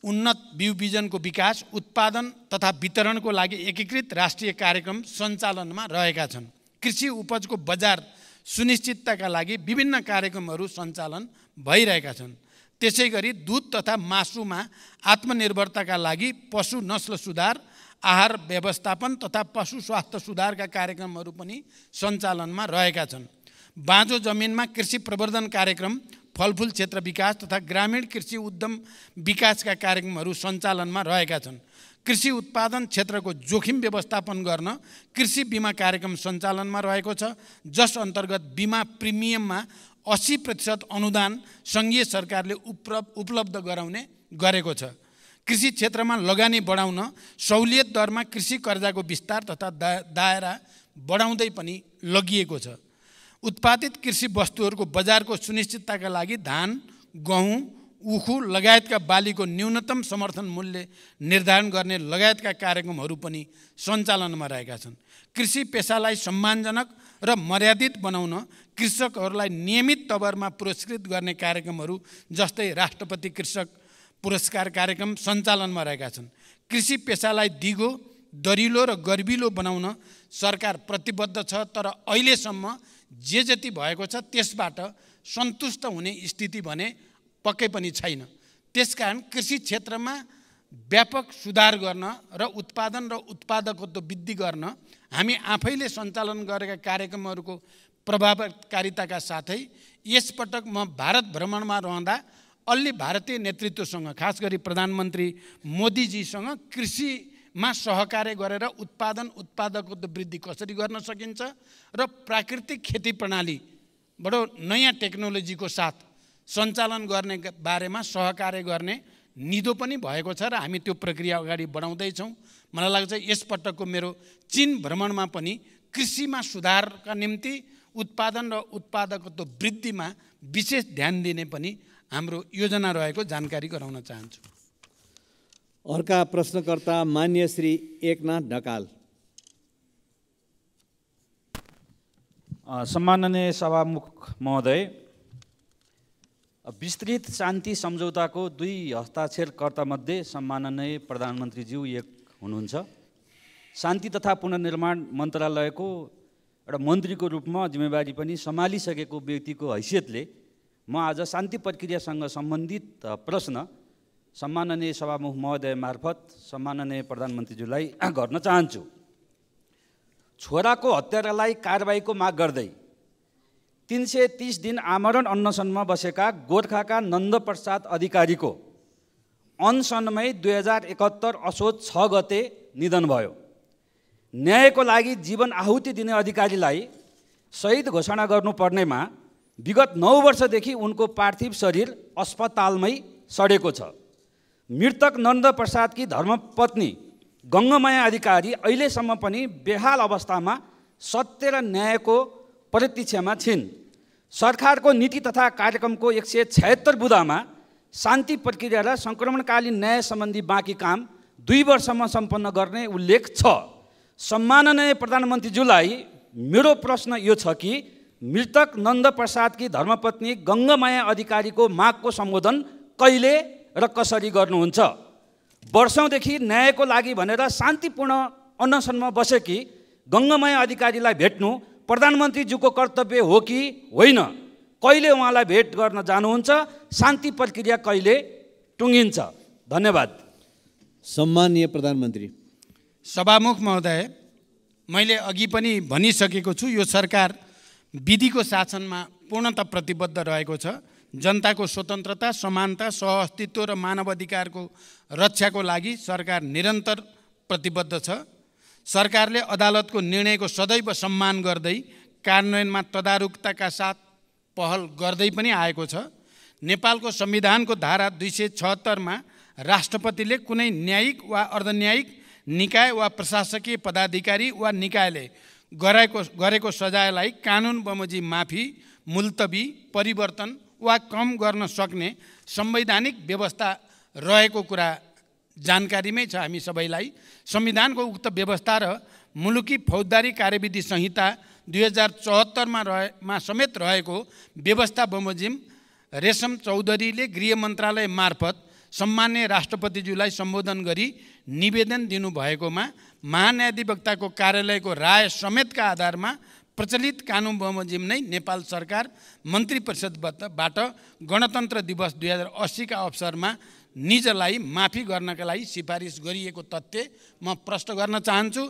उन्नत बिउ बिजनको विकास, उत्पादन तथा वितरणको लागि एकीकृत राष्ट्रिय कार्यक्रम सञ्चालनमा रहेका छन्। कृषि उपजको बजार सुनिश्चितताका लागि विभिन्न कार्यक्रमहरू सञ्चालन भइरहेका छन्। त्यसैगरी दूध तथा मासुमा आत्मनिर्भरताका लागि पशु नस्ल सुधार, आहार व्यवस्थापन तथा पशु स्वास्थ्य सुधारका कार्यक्रमहरू पनि सञ्चालनमा रहेका छन्। बाँझो जमिनमा कृषि प्रवर्धन कार्यक्रम, फलफुल क्षेत्र विकास तथा ग्रामीण कृषि उद्यम विकासका कार्यक्रमहरू सञ्चालनमा रहेका छन्। कृषि उत्पादन क्षेत्रको जोखिम व्यवस्थापन गर्न कृषि बिमा कार्यक्रम सञ्चालनमा रहेको छ, जस अन्तर्गत बिमा प्रिमियममा 80% अनुदान सङ्घीय सरकारले उपलब्ध गराउने गरेको छ। कृषि क्षेत्रमा लगानी बढाउन सहुलियत दरमा कृषि कर्जाको विस्तार तथा दायरा बढाउँदै पनि लगिएको छ। उत्पादित कृषि वस्तुहरूको बजारको सुनिश्चितताका लागि धान, गहुँ, उखु लगायतका बालीको न्यूनतम समर्थन मूल्य निर्धारण गर्ने लगायतका कार्यक्रमहरू पनि सञ्चालनमा रहेका छन्। कृषि पेसालाई सम्मानजनक र मर्यादित बनाउन कृषकहरूलाई नियमित तवरमा पुरस्कृत गर्ने कार्यक्रमहरू जस्तै राष्ट्रपति कृषक पुरस्कार कार्यक्रम सञ्चालनमा रहेका छन्। कृषि पेसालाई दिगो, दरिलो र गर्विलो बनाउन सरकार प्रतिबद्ध छ, तर अहिलेसम्म जे जति भएको छ त्यसबाट सन्तुष्ट हुने स्थिति भने पक्कै पनि छैन। त्यसकारण कृषि क्षेत्रमा व्यापक सुधार गर्न र उत्पादन र उत्पादकत्व वृद्धि गर्न हामी आफैले सञ्चालन गरेका कार्यक्रमहरूको प्रभावकारिताका साथै यसपटक म भारत भ्रमणमा रहँदा अलि भारतीय नेतृत्वसँग, खास गरी प्रधानमन्त्री मोदीजीसँग कृषिमा सहकार्य गरेर उत्पादकत्व वृद्धि कसरी गर्न सकिन्छ र प्राकृतिक खेती प्रणाली बडो नयाँ टेक्नोलोजीको साथ सञ्चालन गर्ने बारेमा सहकार्य गर्ने निधो पनि भएको छ र हामी त्यो प्रक्रिया अगाडि बढाउँदैछौँ। मलाई लाग्छ यसपटकको मेरो चीन भ्रमणमा पनि कृषिमा सुधारका निम्ति उत्पादन र उत्पादकत्व वृद्धिमा विशेष ध्यान दिने पनि हाम्रो योजना रहेको जानकारी गराउन चाहन्छु। अर्का प्रश्नकर्ता मान्य श्री एकनाथ ढकाल। सम्माननीय सभामुख महोदय, विस्तृत शान्ति सम्झौताको 2 हस्ताक्षरकर्तामध्ये सम्माननीय प्रधानमन्त्रीज्यू एक हुनुहुन्छ। शान्ति तथा पुनर्निर्माण मन्त्रालयको एउटा मन्त्रीको रूपमा जिम्मेवारी पनि सम्हालिसकेको व्यक्तिको हैसियतले म आज शान्ति प्रक्रियासँग सम्बन्धित प्रश्न सम्माननीय सभामुख महोदय मार्फत सम्माननीय प्रधानमन्त्रीज्यूलाई गर्न चाहन्छु। छोराको हत्यारालाई कारबाहीको माग गर्दै 330 दिन आमरण अनसनमा बसेका गोर्खाका नन्दप्रसाद अधिकारीको अनसनमै 2071 असोज 6 गते निधन भयो। न्यायको लागि जीवन आहुति दिने अधिकारीलाई शहीद घोषणा गर्नुपर्नेमा विगत 9 वर्षदेखि उनको पार्थिव शरीर अस्पतालमै सडेको छ। मृतक नन्दप्रसादकी धर्मपत्नी गङ्गामाया अधिकारी अहिलेसम्म पनि बेहाल अवस्थामा सत्य र न्यायको प्रतीक्षामा छिन्। सरकारको नीति तथा कार्यक्रमको 176 बुँदामा शान्ति प्रक्रिया र सङ्क्रमणकालीन न्याय सम्बन्धी बाँकी काम 2 वर्षमा सम्पन्न गर्ने उल्लेख छ। सम्माननीय प्रधानमन्त्रीज्यूलाई मेरो प्रश्न यो छ कि मृतक नन्दप्रसादकी धर्मपत्नी गङ्गामाया अधिकारीको मागको सम्बोधन कहिले र कसरी गर्नुहुन्छ? वर्षौँदेखि न्यायको लागि भनेर शान्तिपूर्ण अनसनमा बसेकी गङ्गामाया अधिकारीलाई भेट्नु प्रधानमन्त्रीज्यूको कर्तव्य हो कि होइन? कहिले उहाँलाई भेट गर्न जानुहुन्छ? शान्ति प्रक्रिया कहिले टुङ्गिन्छ? धन्यवाद। सम्माननीय प्रधानमन्त्री। सभामुख महोदय, मैले अघि पनि भनिसकेको छु, यो सरकार विधिको शासनमा पूर्णतः प्रतिबद्ध रहेको छ। जनताको स्वतन्त्रता, समानता, सहअस्तित्व र मानवाधिकारको रक्षाको लागि सरकार निरन्तर प्रतिबद्ध छ। सरकारले अदालतको निर्णयको सदैव सम्मान गर्दै कार्यान्वयनमा तदारुकताका साथ पहल गर्दै पनि आएको छ। नेपालको संविधानको धारा 276 राष्ट्रपतिले कुनै न्यायिक वा अर्धन्यायिक निकाय वा प्रशासकीय पदाधिकारी वा निकायले गरेको सजायलाई कानुन बमोजिम माफी, मुल्तवी, परिवर्तन वा कम गर्न सक्ने संवैधानिक व्यवस्था रहेको कुरा जानकारीमै छ हामी सबैलाई। संविधानको उक्त व्यवस्था र मुलुकी फौजदारी कार्यविधि संहिता 2074 मा समेत रहेको व्यवस्था बमोजिम रेशम चौधरीले गृह मन्त्रालय मार्फत सम्मान्य राष्ट्रपतिज्यूलाई सम्बोधन गरी निवेदन दिनुभएकोमा महान्यायाधिवक्ताको कार्यालयको राय समेतका आधारमा प्रचलित कानुन बमोजिम नै नेपाल सरकार मन्त्री परिषदबाट गणतन्त्र दिवस 2080 का अवसरमा निजलाई माफी गर्नका लागि सिफारिस गरिएको तथ्य म प्रश्न गर्न चाहन्छु।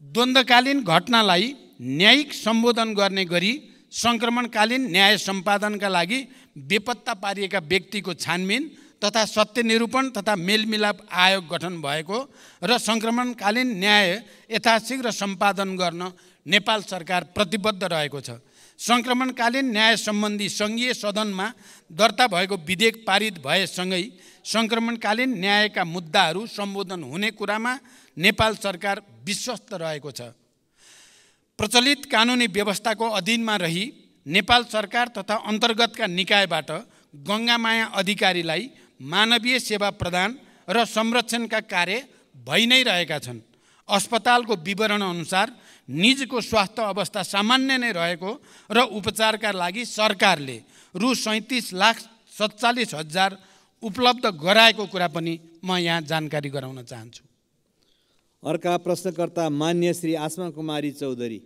द्वन्द्वकालीन घटनालाई न्यायिक सम्बोधन गर्ने गरी सङ्क्रमणकालीन न्याय सम्पादनका लागि बेपत्ता पारिएका व्यक्तिको छानबिन तथा सत्य निरूपण तथा मेलमिलाप आयोग गठन भएको र सङ्क्रमणकालीन न्याय यथाशीघ्र सम्पादन गर्न नेपाल सरकार प्रतिबद्ध रहेको छ। सङ्क्रमणकालीन न्याय सम्बन्धी सङ्घीय सदनमा दर्ता भएको विधेयक पारित भएसँगै सङ्क्रमणकालीन न्यायका मुद्दाहरू सम्बोधन हुने कुरामा नेपाल सरकार विश्वस्त रहेको छ। प्रचलित कानुनी व्यवस्थाको अधीनमा रही नेपाल सरकार तथा अन्तर्गतका निकायबाट गङ्गामाया अधिकारीलाई मानवीय सेवा प्रदान र संरक्षणका कार्य भइ नै रहेका छन्। अस्पतालको विवरण अनुसार निजको स्वास्थ्य अवस्था सामान्य नै रहेको र उपचारका लागि सरकारले रु 37,47,000 उपलब्ध गराएको कुरा पनि म यहाँ जानकारी गराउन चाहन्छु। अर्का प्रश्नकर्ता मान्य श्री आसमा कुमारी चौधरी।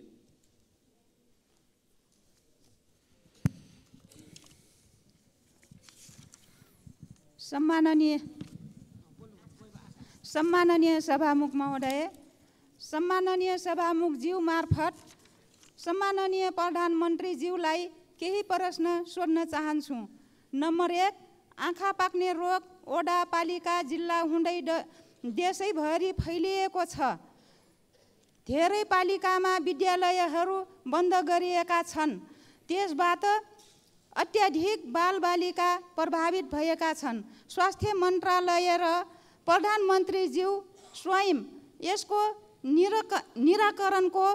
सम्माननीय सभामुख महोदय, सम्माननीय सभामुखज्यू मार्फत सम्माननीय प्रधानमन्त्रीज्यूलाई केही प्रश्न सोध्न चाहन्छु। नम्बर 1, आँखा पाक्ने रोग ओडा पालिका जिल्ला हुँदै देशैभरि फैलिएको छ। धेरै पालिकामा विद्यालयहरू बन्द गरिएका छन्। त्यसबाट अत्याधिक बालबालिका प्रभावित भएका छन्। स्वास्थ्य मन्त्रालय र प्रधानमन्त्रीज्यू स्वयं यसको निराकरणको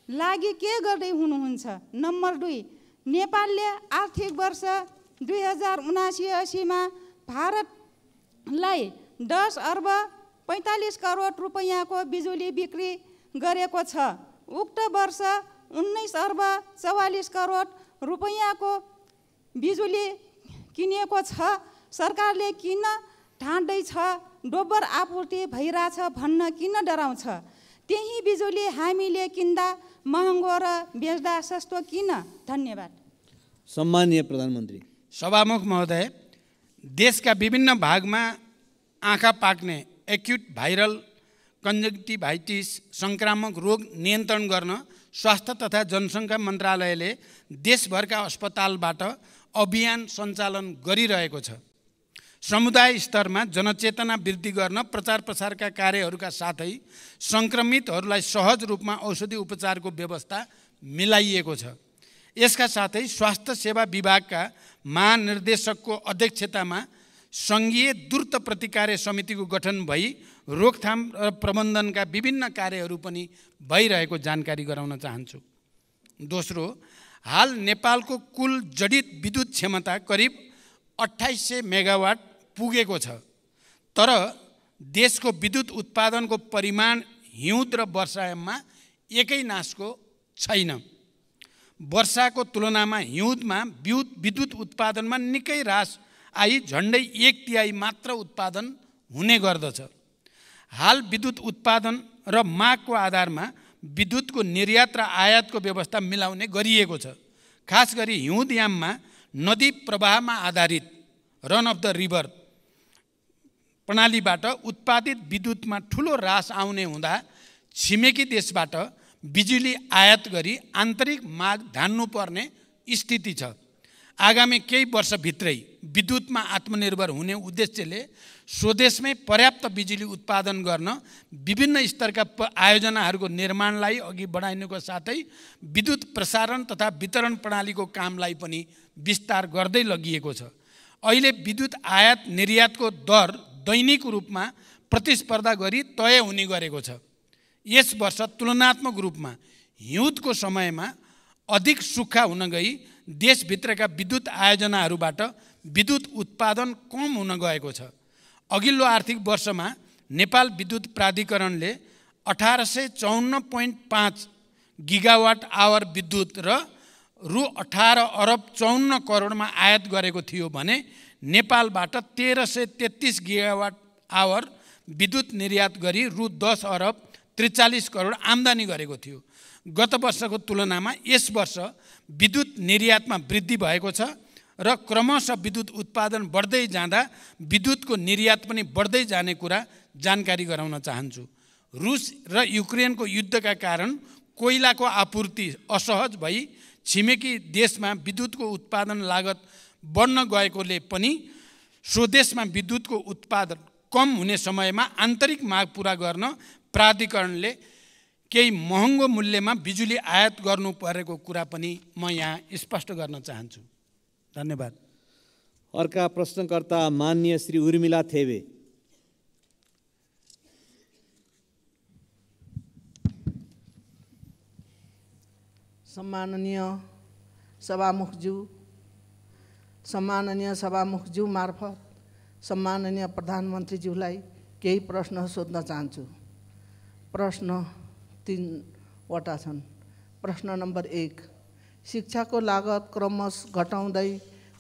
लागि के गर्दै हुनुहुन्छ? नम्बर 2, नेपालले आर्थिक वर्ष 2079-80 मा भारतलाई 10 अर्ब 45 करोड रुपैयाँको बिजुली बिक्री गरेको छ। उक्त वर्ष 19 अर्ब 44 करोड रुपैयाँको बिजुली किनेको छ। सरकारले किन ठान्दैछ दोब्बर आपूर्ति भइरहेछ भन्न किन डराउँछ? त्यही बिजुली हामीले किन्दा महँगो र बेच्दा सस्तो किन? धन्यवाद। सम्माननीय प्रधानमन्त्री। सभामुख महोदय, देशका विभिन्न भागमा आँखा पाक्ने एक्युट भाइरल कन्जक्टिभाइटिस संक्रामक रोग नियन्त्रण गर्न स्वास्थ्य तथा जनसङ्ख्या मन्त्रालयले देशभरका अस्पतालबाट अभियान सञ्चालन गरिरहेको छ। समुदाय स्तरमा जनचेतना वृद्धि गर्न प्रचार प्रसारका कार्यहरूका साथै सङ्क्रमितहरूलाई सहज रूपमा औषधि उपचारको व्यवस्था मिलाइएको छ। यसका साथै स्वास्थ्य सेवा विभागका महानिर्देशकको अध्यक्षतामा सङ्घीय द्रुत प्रतिकार समितिको गठन भई रोकथाम र प्रबन्धनका विभिन्न कार्यहरू पनि भइरहेको जानकारी गराउन चाहन्छु। दोस्रो, हाल नेपालको कुल जडित विद्युत क्षमता करिब 2800 मेगावाट पुगेको छ। तर देशको विद्युत उत्पादनको परिमाण हिउँद र वर्षायाममा एकै नासको छैन। वर्षाको तुलनामा हिउँदमा विद्युत उत्पादनमा निकै ह्रास आई झन्डै 1/3 मात्र उत्पादन हुने गर्दछ। हाल विद्युत उत्पादन र मागको आधारमा विद्युतको निर्यात र आयातको व्यवस्था मिलाउने गरिएको छ। खास गरी हिउँदयाममा नदी प्रवाहमा आधारित रन अफ द रिभर प्रणालीबाट उत्पादित विद्युतमा ठुलो ह्रास आउने हुँदा छिमेकी देशबाट बिजुली आयात गरी आन्तरिक माग धान्नुपर्ने स्थिति छ। आगामी केही वर्षभित्रै विद्युतमा आत्मनिर्भर हुने उद्देश्यले स्वदेशमै पर्याप्त बिजुली उत्पादन गर्न विभिन्न स्तरका आयोजनाहरूको निर्माणलाई अघि बढाइनुको साथै विद्युत प्रसारण तथा वितरण प्रणालीको कामलाई पनि विस्तार गर्दै लगिएको छ। अहिले विद्युत आयात निर्यातको दर दैनिक रूपमा प्रतिस्पर्धा गरी तय हुने गरेको छ। यस वर्ष तुलनात्मक रूपमा हिउँदको समयमा अधिक सुक्खा हुन गई देशभित्रका विद्युत आयोजनाहरूबाट विद्युत उत्पादन कम हुन गएको छ। अघिल्लो आर्थिक वर्षमा नेपाल विद्युत प्राधिकरणले 1854.5 गिगावाट आवर विद्युत र रु 18 अरब 54 करोडमा आयात गरेको थियो भने नेपालबाट 1333 गिगावाट आवर विद्युत निर्यात गरी रु 10 अरब 43 करोड आम्दानी गरेको थियो। गत वर्षको तुलनामा यस वर्ष विद्युत निर्यातमा वृद्धि भएको छ र क्रमशः विद्युत उत्पादन बढ्दै जाँदा विद्युतको निर्यात पनि बढ्दै जाने कुरा जानकारी गराउन चाहन्छु। रुस र युक्रेनको युद्धका कारण कोइलाको आपूर्ति असहज भई छिमेकी देशमा विद्युतको उत्पादन लागत बढ्न गएकोले पनि स्वदेशमा विद्युतको उत्पादन कम हुने समयमा आन्तरिक माग पूरा गर्न प्राधिकरणले केही महँगो मूल्यमा बिजुली आयात गर्नु परेको कुरा पनि म यहाँ स्पष्ट गर्न चाहन्छु। धन्यवाद। अर्का प्रश्नकर्ता माननीय श्री उर्मिला थेबे। सम्माननीय सभामुखज्यू सम्माननीय सभामुखज्यू मार्फत सम्माननीय प्रधानमन्त्रीज्यूलाई केही प्रश्न सोध्न चाहन्छु। प्रश्न 3वटा छन्। प्रश्न नम्बर 1, शिक्षाको लागत क्रमशः घटाउँदै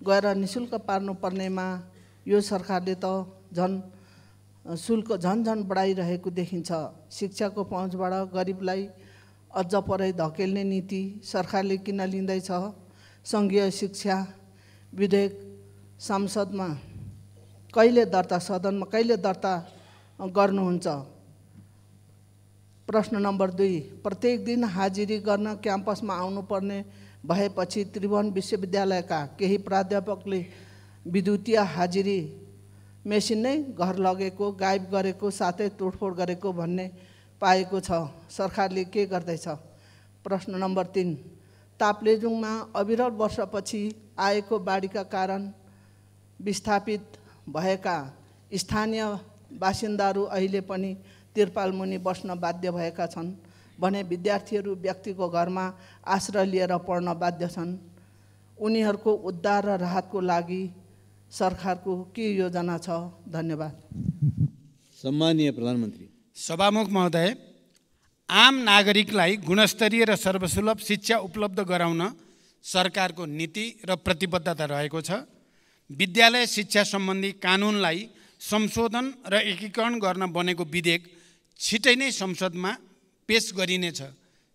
गएर निशुल्क पार्नुपर्नेमा यो सरकारले त शुल्क झन बढाइरहेको देखिन्छ। शिक्षाको पहुँचबाट गरिबलाई अझ परै धकेल्ने नीति सरकारले किन लिँदैछ? सङ्घीय शिक्षा विधेयक संसदमा सदनमा कहिले दर्ता गर्नुहुन्छ? प्रश्न नम्बर 2, प्रत्येक दिन हाजिरी गर्न क्याम्पसमा आउनुपर्ने भएपछि त्रिभुवन विश्वविद्यालयका केही प्राध्यापकले विद्युतीय हाजिरी मेसिन नै घर लगेको, गायब गरेको, साथै तोडफोड गरेको भन्ने पाएको छ। सरकारले के गर्दैछ? प्रश्न नम्बर 3, ताप्लेजुङमा अविरल वर्षपछि आएको बाढीका कारण विस्थापित भएका स्थानीय बासिन्दाहरू अहिले पनि तिरपाल मुनि बस्न बाध्य भएका छन् भने विद्यार्थीहरू व्यक्तिको घरमा आश्रय लिएर पढ्न बाध्य छन्। उनीहरूको उद्धार र राहतको लागि सरकारको के योजना छ? धन्यवाद। सम्माननीय प्रधानमन्त्री। सभामुख महोदय, आम नागरिकलाई गुणस्तरीय र सर्वसुलभ शिक्षा उपलब्ध गराउन सरकारको नीति र प्रतिबद्धता रहेको छ। विद्यालय शिक्षा सम्बन्धी कानुनलाई संशोधन र एकीकरण गर्न बनेको विधेयक छिटै नै संसदमा पेश गरिनेछ।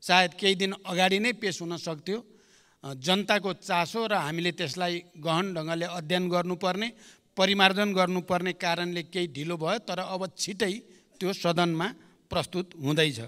सायद केही दिन अगाडि नै पेश हुन सक्थ्यो। जनताको चासो र हामीले त्यसलाई गहन ढङ्गले अध्ययन गर्नुपर्ने, परिमार्जन गर्नुपर्ने कारणले केही ढिलो भयो, तर अब छिटै त्यो सदनमा प्रस्तुत हुँदैछ।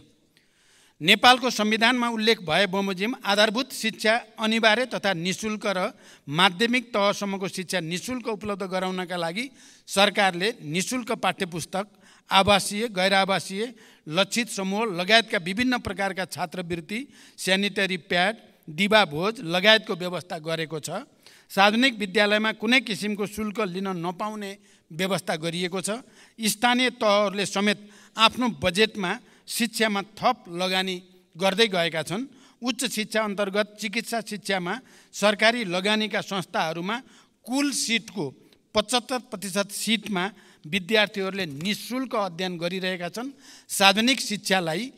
नेपालको संविधानमा उल्लेख भए बमोजिम आधारभूत शिक्षा अनिवार्य तथा निशुल्क र माध्यमिक तहसम्मको शिक्षा निशुल्क उपलब्ध गराउनका लागि सरकारले निशुल्क पाठ्यपुस्तक, आवासीय, गैर आवासीय, लक्षित समूह लगायतका विभिन्न प्रकारका छात्रवृत्ति, स्यानिटरी प्याड, दिवा भोज लगायतको व्यवस्था गरेको छ। सार्वजनिक विद्यालयमा कुनै किसिमको शुल्क लिन नपाउने व्यवस्था गरिएको छ। स्थानीय तहहरूले समेत आफ्नो बजेटमा शिक्षामा थप लगानी गर्दै गएका छन्। उच्च शिक्षा अन्तर्गत चिकित्सा शिक्षामा सरकारी लगानीका संस्थाहरूमा कुल सिटको 75% सिटमा विद्यार्थीहरूले निशुल्क अध्ययन गरिरहेका छन्। सार्वजनिक शिक्षालाई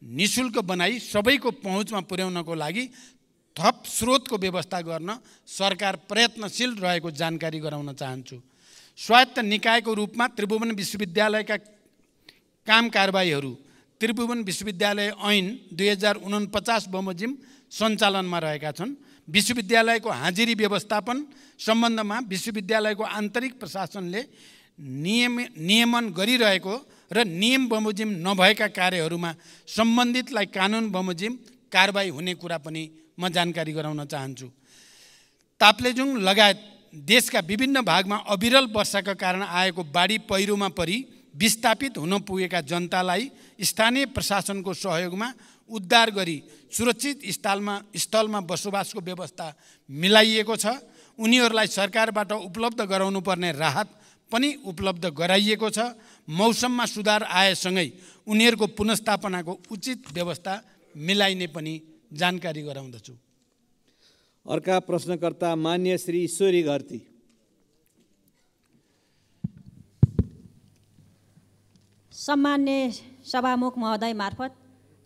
निशुल्क बनाई सबैको पहुँचमा पुर्याउनको लागि थप स्रोतको व्यवस्था गर्न सरकार प्रयत्नशील रहेको जानकारी गराउन चाहन्छु। स्वायत्त निकायको रूपमा त्रिभुवन विश्वविद्यालयका काम कारबाहीहरू त्रिभुवन विश्वविद्यालय ऐन 2049 बमोजिम सञ्चालनमा रहेका छन्। विश्वविद्यालयको हाजिरी व्यवस्थापन सम्बन्धमा विश्वविद्यालयको आन्तरिक प्रशासनले नियमन गरिरहेको र नियम बमोजिम नभएका कार्यहरूमा सम्बन्धितलाई कानुन बमोजिम कारबाही हुने कुरा पनि म जानकारी गराउन चाहन्छु। ताप्लेजुङ लगायत देशका विभिन्न भागमा अविरल वर्षाका कारण आएको बाढी पहिरोमा परि विस्थापित हुन पुगेका जनतालाई स्थानीय प्रशासनको सहयोगमा उद्धार गरी सुरक्षित स्थलमा बसोबासको व्यवस्था मिलाइएको छ। उनीहरूलाई सरकारबाट उपलब्ध गराउनुपर्ने राहत पनि उपलब्ध गराइएको छ। मौसममा सुधार आएसँगै उनीहरूको पुनर्स्थापनाको उचित व्यवस्था मिलाइने पनि जानकारी गराउँदछु। अर्का प्रश्नकर्ता मान्य श्री ईश्वरी घरती। सम्मान्य सभामुख महोदय मार्फत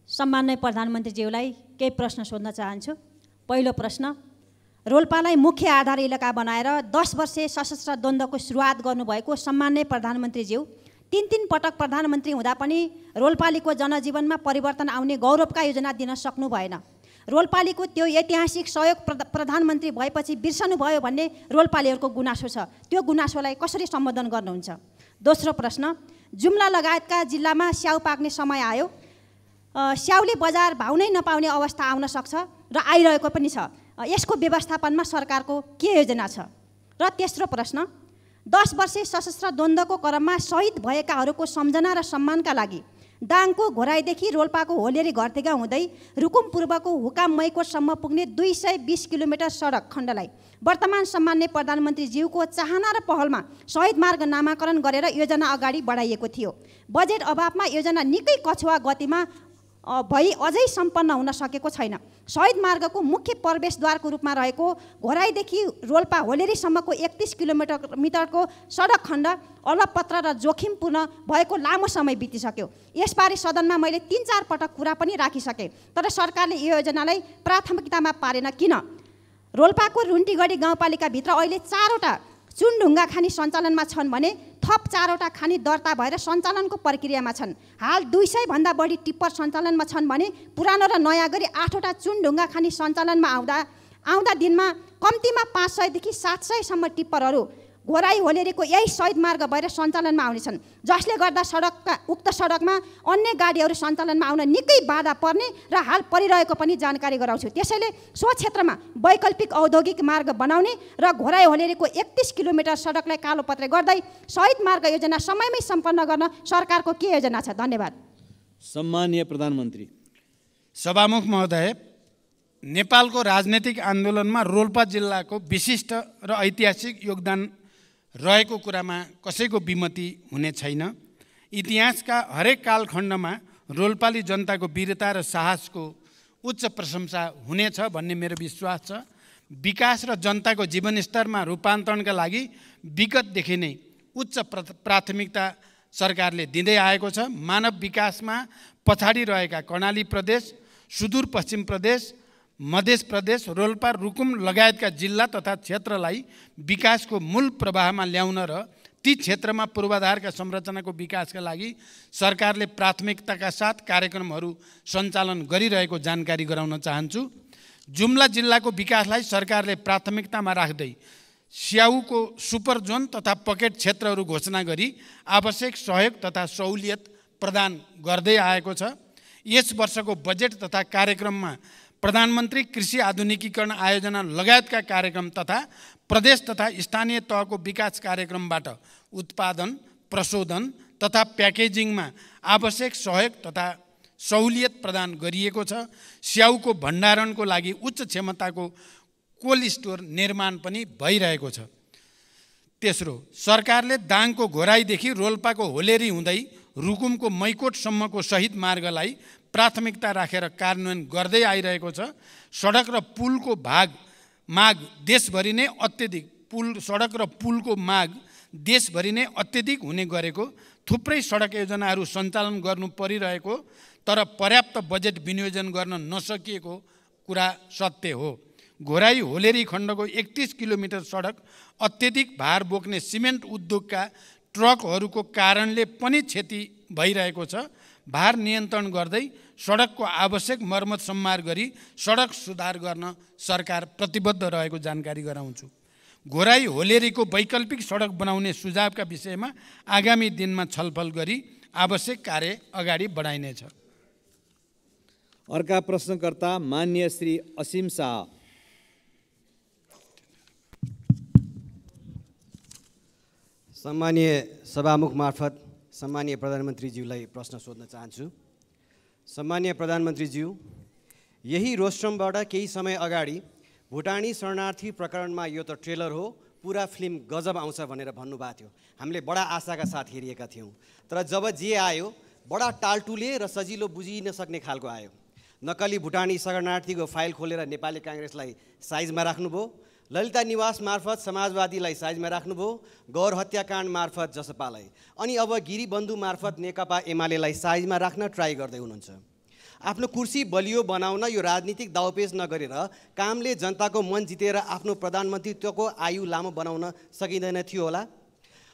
सम्मान्य प्रधानमन्त्रीज्यूलाई केही प्रश्न सोध्न चाहन्छु। पहिलो प्रश्न, रोल्पालाई मुख्य आधार इलाका बनाएर 10 वर्षे सशस्त्र द्वन्द्वको सुरुवात गर्नुभएको सम्मान्य प्रधानमन्त्रीज्यू 3 पटक प्रधानमन्त्री हुँदा पनि रोल्पालीको जनजीवनमा परिवर्तन आउने गौरवका योजना दिन सक्नु भएन। रोल्पालीको त्यो ऐतिहासिक सहयोग प्रधानमन्त्री भएपछि बिर्सनुभयो भन्ने रोल्पालीहरूको गुनासो छ। त्यो गुनासोलाई कसरी सम्बोधन गर्नुहुन्छ? दोस्रो प्रश्न, जुम्ला लगायतका जिल्लामा स्याउ पाक्ने समय आयो। स्याउले बजार भाउ नै नपाउने अवस्था आउन सक्छ र आइरहेको पनि छ। यसको व्यवस्थापनमा सरकारको के योजना छ? र तेस्रो प्रश्न, 10 वर्षे सशस्त्र द्वन्द्वको क्रममा शहीद भएकाहरूको सम्झना र सम्मानका लागि दाङको घोराईदेखि रोल्पाको होलेरी घरतेगा हुँदै रुकुम पूर्वको हुकाम मैकोटसम्म पुग्ने 220 किलोमिटर सडक खण्डलाई वर्तमान सम्मान्य प्रधानमन्त्रीज्यूको चाहना र पहलमा शहीद मार्ग नामाकरण गरेर योजना अगाडि बढाइएको थियो। बजेट अभावमा योजना निकै कछुवा गतिमा भई अझै सम्पन्न हुन सकेको छैन। शहीद मार्गको मुख्य प्रवेशद्वारको रूपमा रहेको घोराईदेखि रोल्पा होलेरीसम्मको 31 किलोमिटरको सडक खण्ड अलपत्र र जोखिमपूर्ण भएको लामो समय बितिसक्यो। यसबारे सदनमा मैले 3-4 पटक कुरा पनि राखिसकेँ, तर सरकारले यो योजनालाई प्राथमिकतामा पारेन। किन? रोल्पाको रुन्टीगढी गाउँपालिकाभित्र अहिले 4वटा चुनढुङ्गा खानी सञ्चालनमा छन् भने थप 4वटा खानी दर्ता भएर सञ्चालनको प्रक्रियामा छन्। हाल 200 भन्दा बढी टिप्पर सञ्चालनमा छन् भने पुरानो र नयाँ गरी 8वटा चुनढुङ्गा खानी सञ्चालनमा आउँदा दिनमा कम्तीमा 500 देखि 700 सम्म टिप्परहरू घोराई होलेरीको यही शहीद मार्ग भएर सञ्चालनमा आउनेछन्, जसले गर्दा उक्त सडकमा अन्य गाडीहरू सञ्चालनमा आउन निकै बाधा पर्ने र हाल परिरहेको पनि जानकारी गराउँछु। त्यसैले सो क्षेत्रमा वैकल्पिक औद्योगिक मार्ग बनाउने र घोराई होलेरीको 31 किलोमिटर सडकलाई कालोपत्रे गर्दै शहीद मार्ग योजना समयमै सम्पन्न गर्न सरकारको के योजना छ? धन्यवाद। सम्माननीय प्रधानमन्त्री। सभामुख महोदय, नेपालको राजनैतिक आन्दोलनमा रोल्पा जिल्लाको विशिष्ट र ऐतिहासिक योगदान रहेको कुरामा कसैको विमति हुने छैन। इतिहासका हरेक कालखण्डमा रोल्पाली जनताको वीरता र साहसको उच्च प्रशंसा हुनेछ भन्ने मेरो विश्वास छ। विकास र जनताको जीवनस्तरमा रूपान्तरणका लागि विगतदेखि नै उच्च प्राथमिकता सरकारले दिँदै आएको छ। मानव विकासमा पछाडि रहेका कर्णाली प्रदेश, सुदूरपश्चिम प्रदेश, मध्य प्रदेश, रोल्पा, रुकुम लगायतका जिल्ला तथा क्षेत्रलाई विकासको मूल प्रवाहमा ल्याउन र ती क्षेत्रमा पूर्वाधारका संरचनाको विकासका लागि सरकारले प्राथमिकताका साथ कार्यक्रमहरू सञ्चालन गरिरहेको जानकारी गराउन चाहन्छु। जुम्ला जिल्लाको विकासलाई सरकारले प्राथमिकतामा राख्दै स्याउको सुपर जोन तथा पकेट क्षेत्रहरू घोषणा गरी आवश्यक सहयोग तथा सहुलियत प्रदान गर्दै आएको छ। यस वर्षको बजेट तथा कार्यक्रममा प्रधानमन्त्री कृषि आधुनिकीकरण आयोजना लगायतका कार्यक्रम तथा प्रदेश तथा स्थानीय तहको विकास कार्यक्रमबाट उत्पादन, प्रशोधन तथा प्याकेजिङमा आवश्यक सहयोग तथा सहुलियत प्रदान गरिएको छ। स्याउको भण्डारणको लागि उच्च क्षमताको कोल्ड स्टोर निर्माण पनि भइरहेको छ। तेस्रो, सरकारले दाङको घोराईदेखि रोल्पाको होलेरी हुँदै रुकुमको मैकोटसम्मको शहीद मार्गलाई प्राथमिकता राखेर कार्यान्वयन गर्दै आइरहेको छ। सडक र पुलको माग देशभरि नै अत्यधिक हुने गरेको, थुप्रै सडक योजनाहरू सञ्चालन गर्नु परिरहेको तर पर्याप्त बजेट विनियोजन गर्न नसकिएको कुरा सत्य हो। घोराई होलेरी खण्डको 31 किलोमिटर सडक अत्यधिक भार बोक्ने सिमेन्ट उद्योगका ट्रकहरूको कारणले पनि क्षति भइरहेको छ। भार नियन्त्रण गर्दै सडकको आवश्यक मर्मत सम्मार गरी सडक सुधार गर्न सरकार प्रतिबद्ध रहेको जानकारी गराउँछु। घोराई होलेरीको वैकल्पिक सडक बनाउने सुझावका विषयमा आगामी दिनमा छलफल गरी आवश्यक कार्य अगाडि बढाइनेछ। अर्का प्रश्नकर्ता माननीय श्री असीम शाह। सम्मानीय सभामुख मार्फत सम्मानीय प्रधानमन्त्रीज्यूलाई प्रश्न सोध्न चाहन्छु। सम्मानीय प्रधानमन्त्रीज्यू, यही रोस्ट्रमबाट केही समय अगाडि भुटानी शरणार्थी प्रकरणमा यो त ट्रेलर हो, पुरा फिल्म गजब आउँछ भनेर भन्नुभएको थियो। हामीले बडा आशाका साथ हेरिएका थियौँ, तर जब जे आयो बडा टालटुले र सजिलो बुझिन सक्ने खालको आयो। नक्कली भुटानी शरणार्थीको फाइल खोलेर नेपाली काङ्ग्रेसलाई साइजमा राख्नुभयो, ललिता निवास मार्फत समाजवादीलाई साइजमा राख्नुभयो, गौर हत्याकाण्ड मार्फत जसपालाई, अनि अब गिरीबन्धु मार्फत नेकपा एमालेलाई साइजमा राख्न ट्राई गर्दै हुनुहुन्छ। आफ्नो कुर्सी बलियो बनाउन यो राजनीतिक दाउपेच नगरेर कामले जनताको मन जितेर आफ्नो प्रधानमन्त्रीत्वको आयु लामो बनाउन सकिँदैन थियो होला।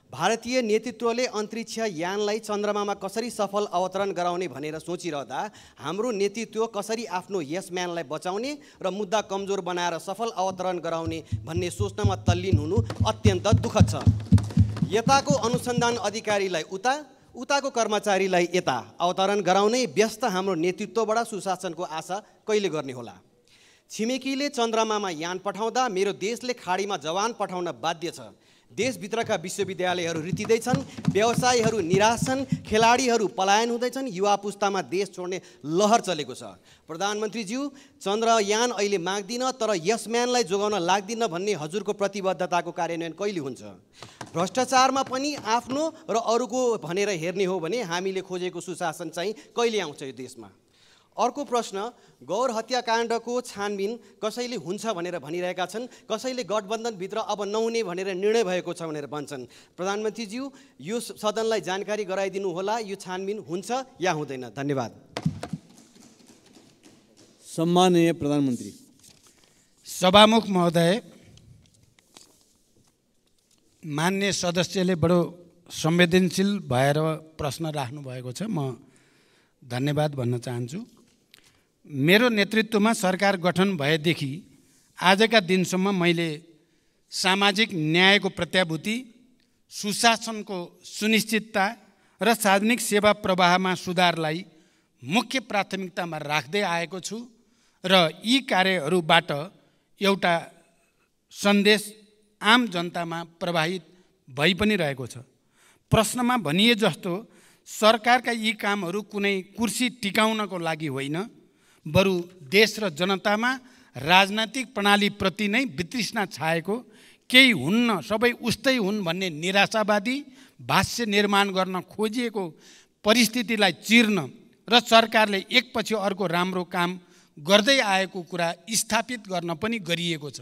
भारतीय नेतृत्वले अन्तरिक्ष यानलाई चन्द्रमामा कसरी सफल अवतरण गराउने भनेर सोचिरहँदा हाम्रो नेतृत्व कसरी आफ्नो यसम्यानलाई बचाउने र मुद्दा कमजोर बनाएर सफल अवतरण गराउने भन्ने सोच्नमा तल्लीन हुनु अत्यन्त दुःखद छ। यताको अनुसन्धान अधिकारीलाई उताको कर्मचारीलाई यता अवतरण गराउने व्यस्त हाम्रो नेतृत्वबाट सुशासनको आशा कहिले गर्ने होला? छिमेकीले चन्द्रमामा यान पठाउँदा मेरो देशले खाडीमा जवान पठाउन बाध्य छ। देशभित्रका विश्वविद्यालयहरू रित्तिँदैछन्, व्यवसायीहरू निराश छन्, खेलाडीहरू पलायन हुँदैछन्, युवा पुस्तामा देश छोड्ने लहर चलेको छ। प्रधानमन्त्रीज्यू, चन्द्रयान अहिले माग्दिन तर यसम्यानलाई जोगाउन लाग्दिन भन्ने हजुरको प्रतिबद्धताको कार्यान्वयन कहिले हुन्छ? भ्रष्टाचारमा पनि आफ्नो र अरूको भनेर हेर्ने हो भने हामीले खोजेको सुशासन चाहिँ कहिले आउँछ यो देशमा? अर्को प्रश्न, गौर हत्याकाण्डको छानबिन कसैले हुन्छ भनेर भनिरहेका छन्, कसैले गठबन्धनभित्र अब नहुने भनेर निर्णय भएको छ भनेर भन्छन्। प्रधानमन्त्रीज्यू, यो सदनलाई जानकारी गराइदिनु होला, यो छानबिन हुन्छ या हुँदैन? धन्यवाद। सम्माननीय प्रधानमन्त्री। सभामुख महोदय, मान्य सदस्यले बडो संवेदनशील भएर प्रश्न राख्नु भएको छ, म धन्यवाद भन्न चाहन्छु। मेरो नेतृत्वमा सरकार गठन भएदेखि आजका दिनसम्म मैले सामाजिक न्यायको प्रत्याभूति, सुशासनको सुनिश्चितता र सार्वजनिक सेवा प्रवाहमा सुधारलाई मुख्य प्राथमिकतामा राख्दै आएको छु र यी कार्यहरूबाट एउटा सन्देश आम जनतामा प्रवाहित भइ पनि रहेको छ। प्रश्नमा भनिए जस्तो सरकारका यी कामहरू कुनै कुर्सी टिकाउनको लागि होइन, बरु देश र जनतामा राजनैतिक प्रणालीप्रति नै वितृष्णा छाएको, केही हुन्न सबै उस्तै हुन् भन्ने निराशावादी भाष्य निर्माण गर्न खोजिएको परिस्थितिलाई चिर्न र सरकारले एकपछि अर्को राम्रो काम गर्दै आएको कुरा स्थापित गर्न पनि गरिएको छ।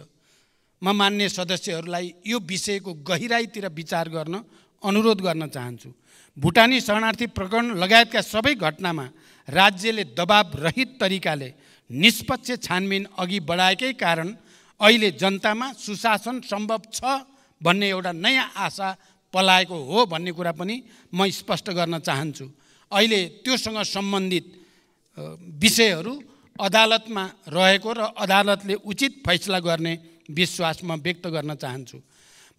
म मान्य सदस्यहरूलाई यो विषयको गहिराईतिर विचार गर्न अनुरोध गर्न चाहन्छु। भुटानी शरणार्थी प्रकरण लगायतका सबै घटनामा राज्यले दबाव रहित तरिकाले निष्पक्ष छानबिन अघि बढाएकै कारण अहिले जनतामा सुशासन सम्भव छ भन्ने एउटा नयाँ आशा पलाएको हो भन्ने कुरा पनि म स्पष्ट गर्न चाहन्छु। अहिले त्योसँग सम्बन्धित विषयहरू अदालतमा रहेको र अदालतले उचित फैसला गर्ने विश्वास म व्यक्त गर्न चाहन्छु।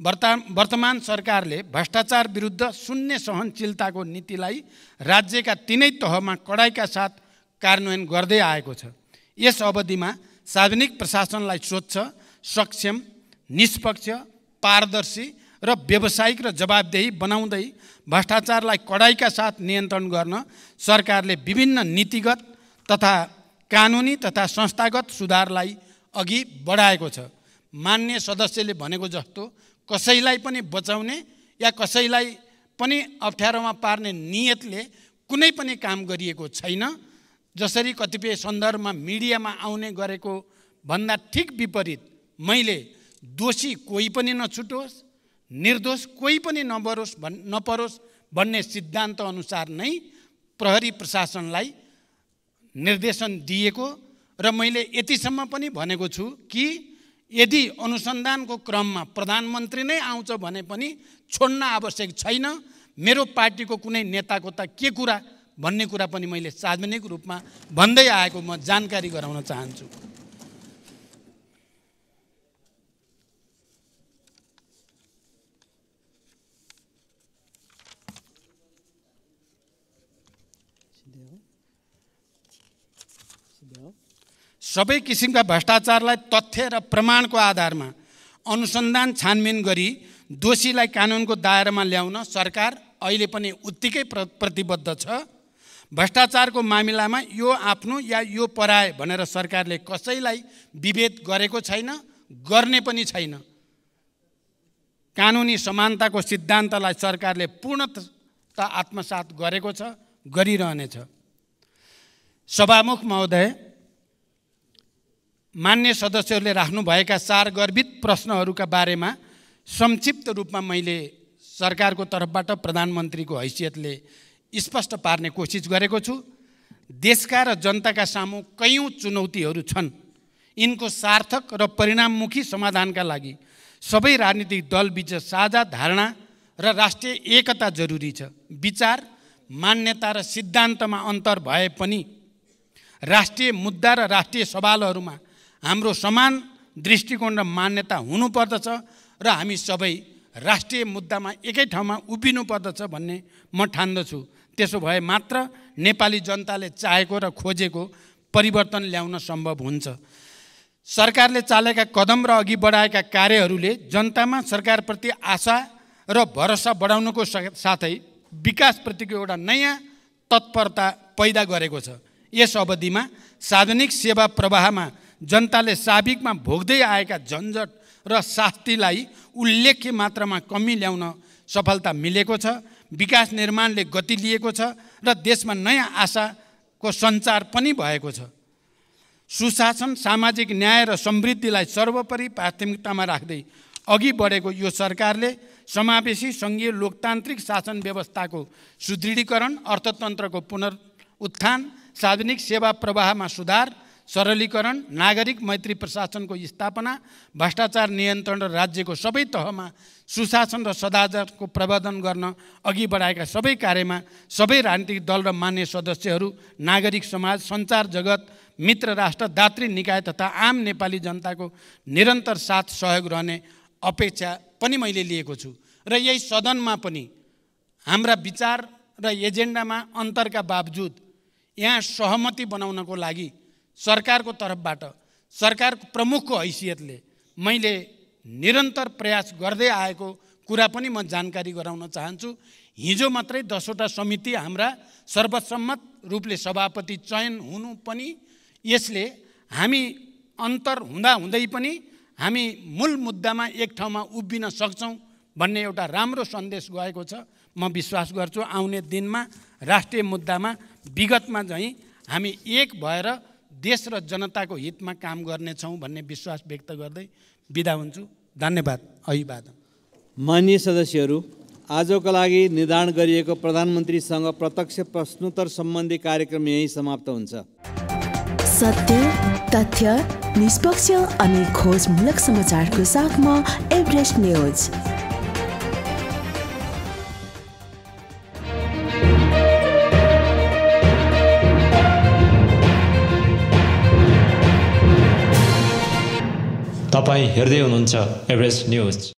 वर्तमान सरकारले भ्रष्टाचार विरुद्ध शून्य सहनशीलताको नीतिलाई राज्यका तीनै तहमा कडाइका साथ कार्यान्वयन गर्दै आएको छ। यस अवधिमा सार्वजनिक प्रशासनलाई स्वच्छ, सक्षम, निष्पक्ष, पारदर्शी र व्यावसायिक र जवाबदेही बनाउँदै भ्रष्टाचारलाई कडाइका साथ नियन्त्रण गर्न सरकारले विभिन्न नीतिगत तथा कानुनी तथा संस्थागत सुधारलाई अघि बढाएको छ। मान्य सदस्यले भनेको जस्तो कसैलाई पनि बचाउने या कसैलाई पनि अप्ठ्यारोमा पार्ने नियतले कुनै पनि काम गरिएको छैन। जसरी कतिपय सन्दर्भमा मिडियामा आउने गरेको भन्दा ठिक विपरीत मैले दोषी कोही पनि नछुटोस्, निर्दोष कोही पनि नपरोस् भन्ने सिद्धान्त अनुसार नै प्रहरी प्रशासनलाई निर्देशन दिएको र मैले यतिसम्म पनि भनेको छु कि यदि अनुसन्धानको क्रममा प्रधानमन्त्री नै आउँछ भने पनि छोड्न आवश्यक छैन। मेरो पार्टीको कुनै नेताको त के कुरा भन्ने कुरा पनि मैले सार्वजनिक रूपमा भन्दै आएको म जानकारी गराउन चाहन्छु। सबै किसिमका भ्रष्टाचारलाई तथ्य र प्रमाणको आधारमा अनुसन्धान छानबिन गरी दोषीलाई कानुनको दायरामा ल्याउन सरकार अहिले पनि उत्तिकै प्रतिबद्ध छ। भ्रष्टाचारको मामिलामा यो आफ्नो या यो पराए भनेर सरकारले कसैलाई विभेद गरेको छैन, गर्ने पनि छैन। कानुनी समानताको सिद्धान्तलाई सरकारले पूर्णतः आत्मसात गरेको छ, गरिरहनेछ। सभामुख महोदय, मान्य सदस्यहरूले राख्नुभएका सारगर्भित प्रश्नहरूका बारेमा संक्षिप्त रूपमा मैले सरकारको तर्फबाट प्रधानमन्त्रीको हैसियतले स्पष्ट पार्ने कोसिस गरेको छु। देशका र जनताका सामु कयौं चुनौतीहरू छन्। यिनको सार्थक र परिणाममुखी समाधानका लागि सबै राजनीतिक दलबीच साझा धारणा र राष्ट्रिय एकता जरुरी छ। विचार, मान्यता र सिद्धान्तमा अन्तर भए पनि राष्ट्रिय मुद्दा र राष्ट्रिय सवालहरूमा हाम्रो समान दृष्टिकोण र मान्यता हुनुपर्दछ र हामी सबै राष्ट्रिय मुद्दामा एकै ठाउँमा उभिनुपर्दछ भन्ने म ठान्दछु। त्यसो भए मात्र नेपाली जनताले चाहेको र खोजेको परिवर्तन ल्याउन सम्भव हुन्छ। सरकारले चालेका कदम र अघि बढाएका कार्यहरूले जनतामा सरकारप्रति आशा र भरोसा बढाउनुको साथै विकासप्रतिको एउटा नयाँ तत्परता पैदा गरेको छ। यस अवधिमा सार्वजनिक सेवा प्रवाहमा जनताले साबिकमा भोग्दै आएका झन्झट र शास्तिलाई उल्लेख्य मात्रामा कमी ल्याउन सफलता मिलेको छ। विकास निर्माणले गति लिएको छ र देशमा नयाँ आशा को सञ्चार पनि भएको छ। सुशासन, सामाजिक न्याय र समृद्धिलाई सर्वोपरि प्राथमिकतामा राख्दै अघि बढेको यो सरकारले समावेशी सङ्घीय लोकतान्त्रिक शासन व्यवस्थाको सुदृढीकरण, अर्थतन्त्रको पुनरुत्थान, सार्वजनिक सेवा प्रवाहमा सुधार, सरलीकरण, नागरिक मैत्री प्रशासनको स्थापना, भ्रष्टाचार नियन्त्रण र राज्यको सबै तहमा सुशासन र सदाचारको प्रवर्धन गर्न अघि बढाएका सबै कार्यमा सबै राजनीतिक दल र मान्य सदस्यहरू, नागरिक समाज, सञ्चार जगत, मित्र राष्ट्र, दात्री निकाय तथा आम नेपाली जनताको निरन्तर साथ सहयोग रहने अपेक्षा पनि मैले लिएको छु। र यही सदनमा पनि हाम्रा विचार र एजेन्डामा अन्तरका बावजुद यहाँ सहमति बनाउनको लागि सरकारको तर्फबाट, सरकारको प्रमुखको हैसियतले मैले निरन्तर प्रयास गर्दै आएको कुरा पनि म जानकारी गराउन चाहन्छु। हिजो मात्रै 10वटा समिति हाम्रा सर्वसम्मत रूपले सभापति चयन हुनु पनि यसले हामी अन्तर हुँदाहुँदै पनि हामी मूल मुद्दामा एक ठाउँमा उभिन सक्छौँ भन्ने एउटा राम्रो सन्देश गएको छ। म विश्वास गर्छु आउने दिनमा राष्ट्रिय मुद्दामा विगतमा चाहिँ हामी एक भएर देश र जनताको हितमा काम गर्नेछौँ भन्ने विश्वास व्यक्त गर्दै बिदा हुन्छु। धन्यवाद। अभिवादन। माननीय सदस्यहरू, आजको लागि निर्धारण गरिएको प्रधानमन्त्रीसँग प्रत्यक्ष प्रश्नोत्तर सम्बन्धी कार्यक्रम यही समाप्त हुन्छ। सत्य, तथ्य, निष्पक्ष अनि खोजमूलक समाचारको साथमा एभरेस्ट न्यूज। तपाईं हेर्दै हुनुहुन्छ एभरेस्ट न्यूज।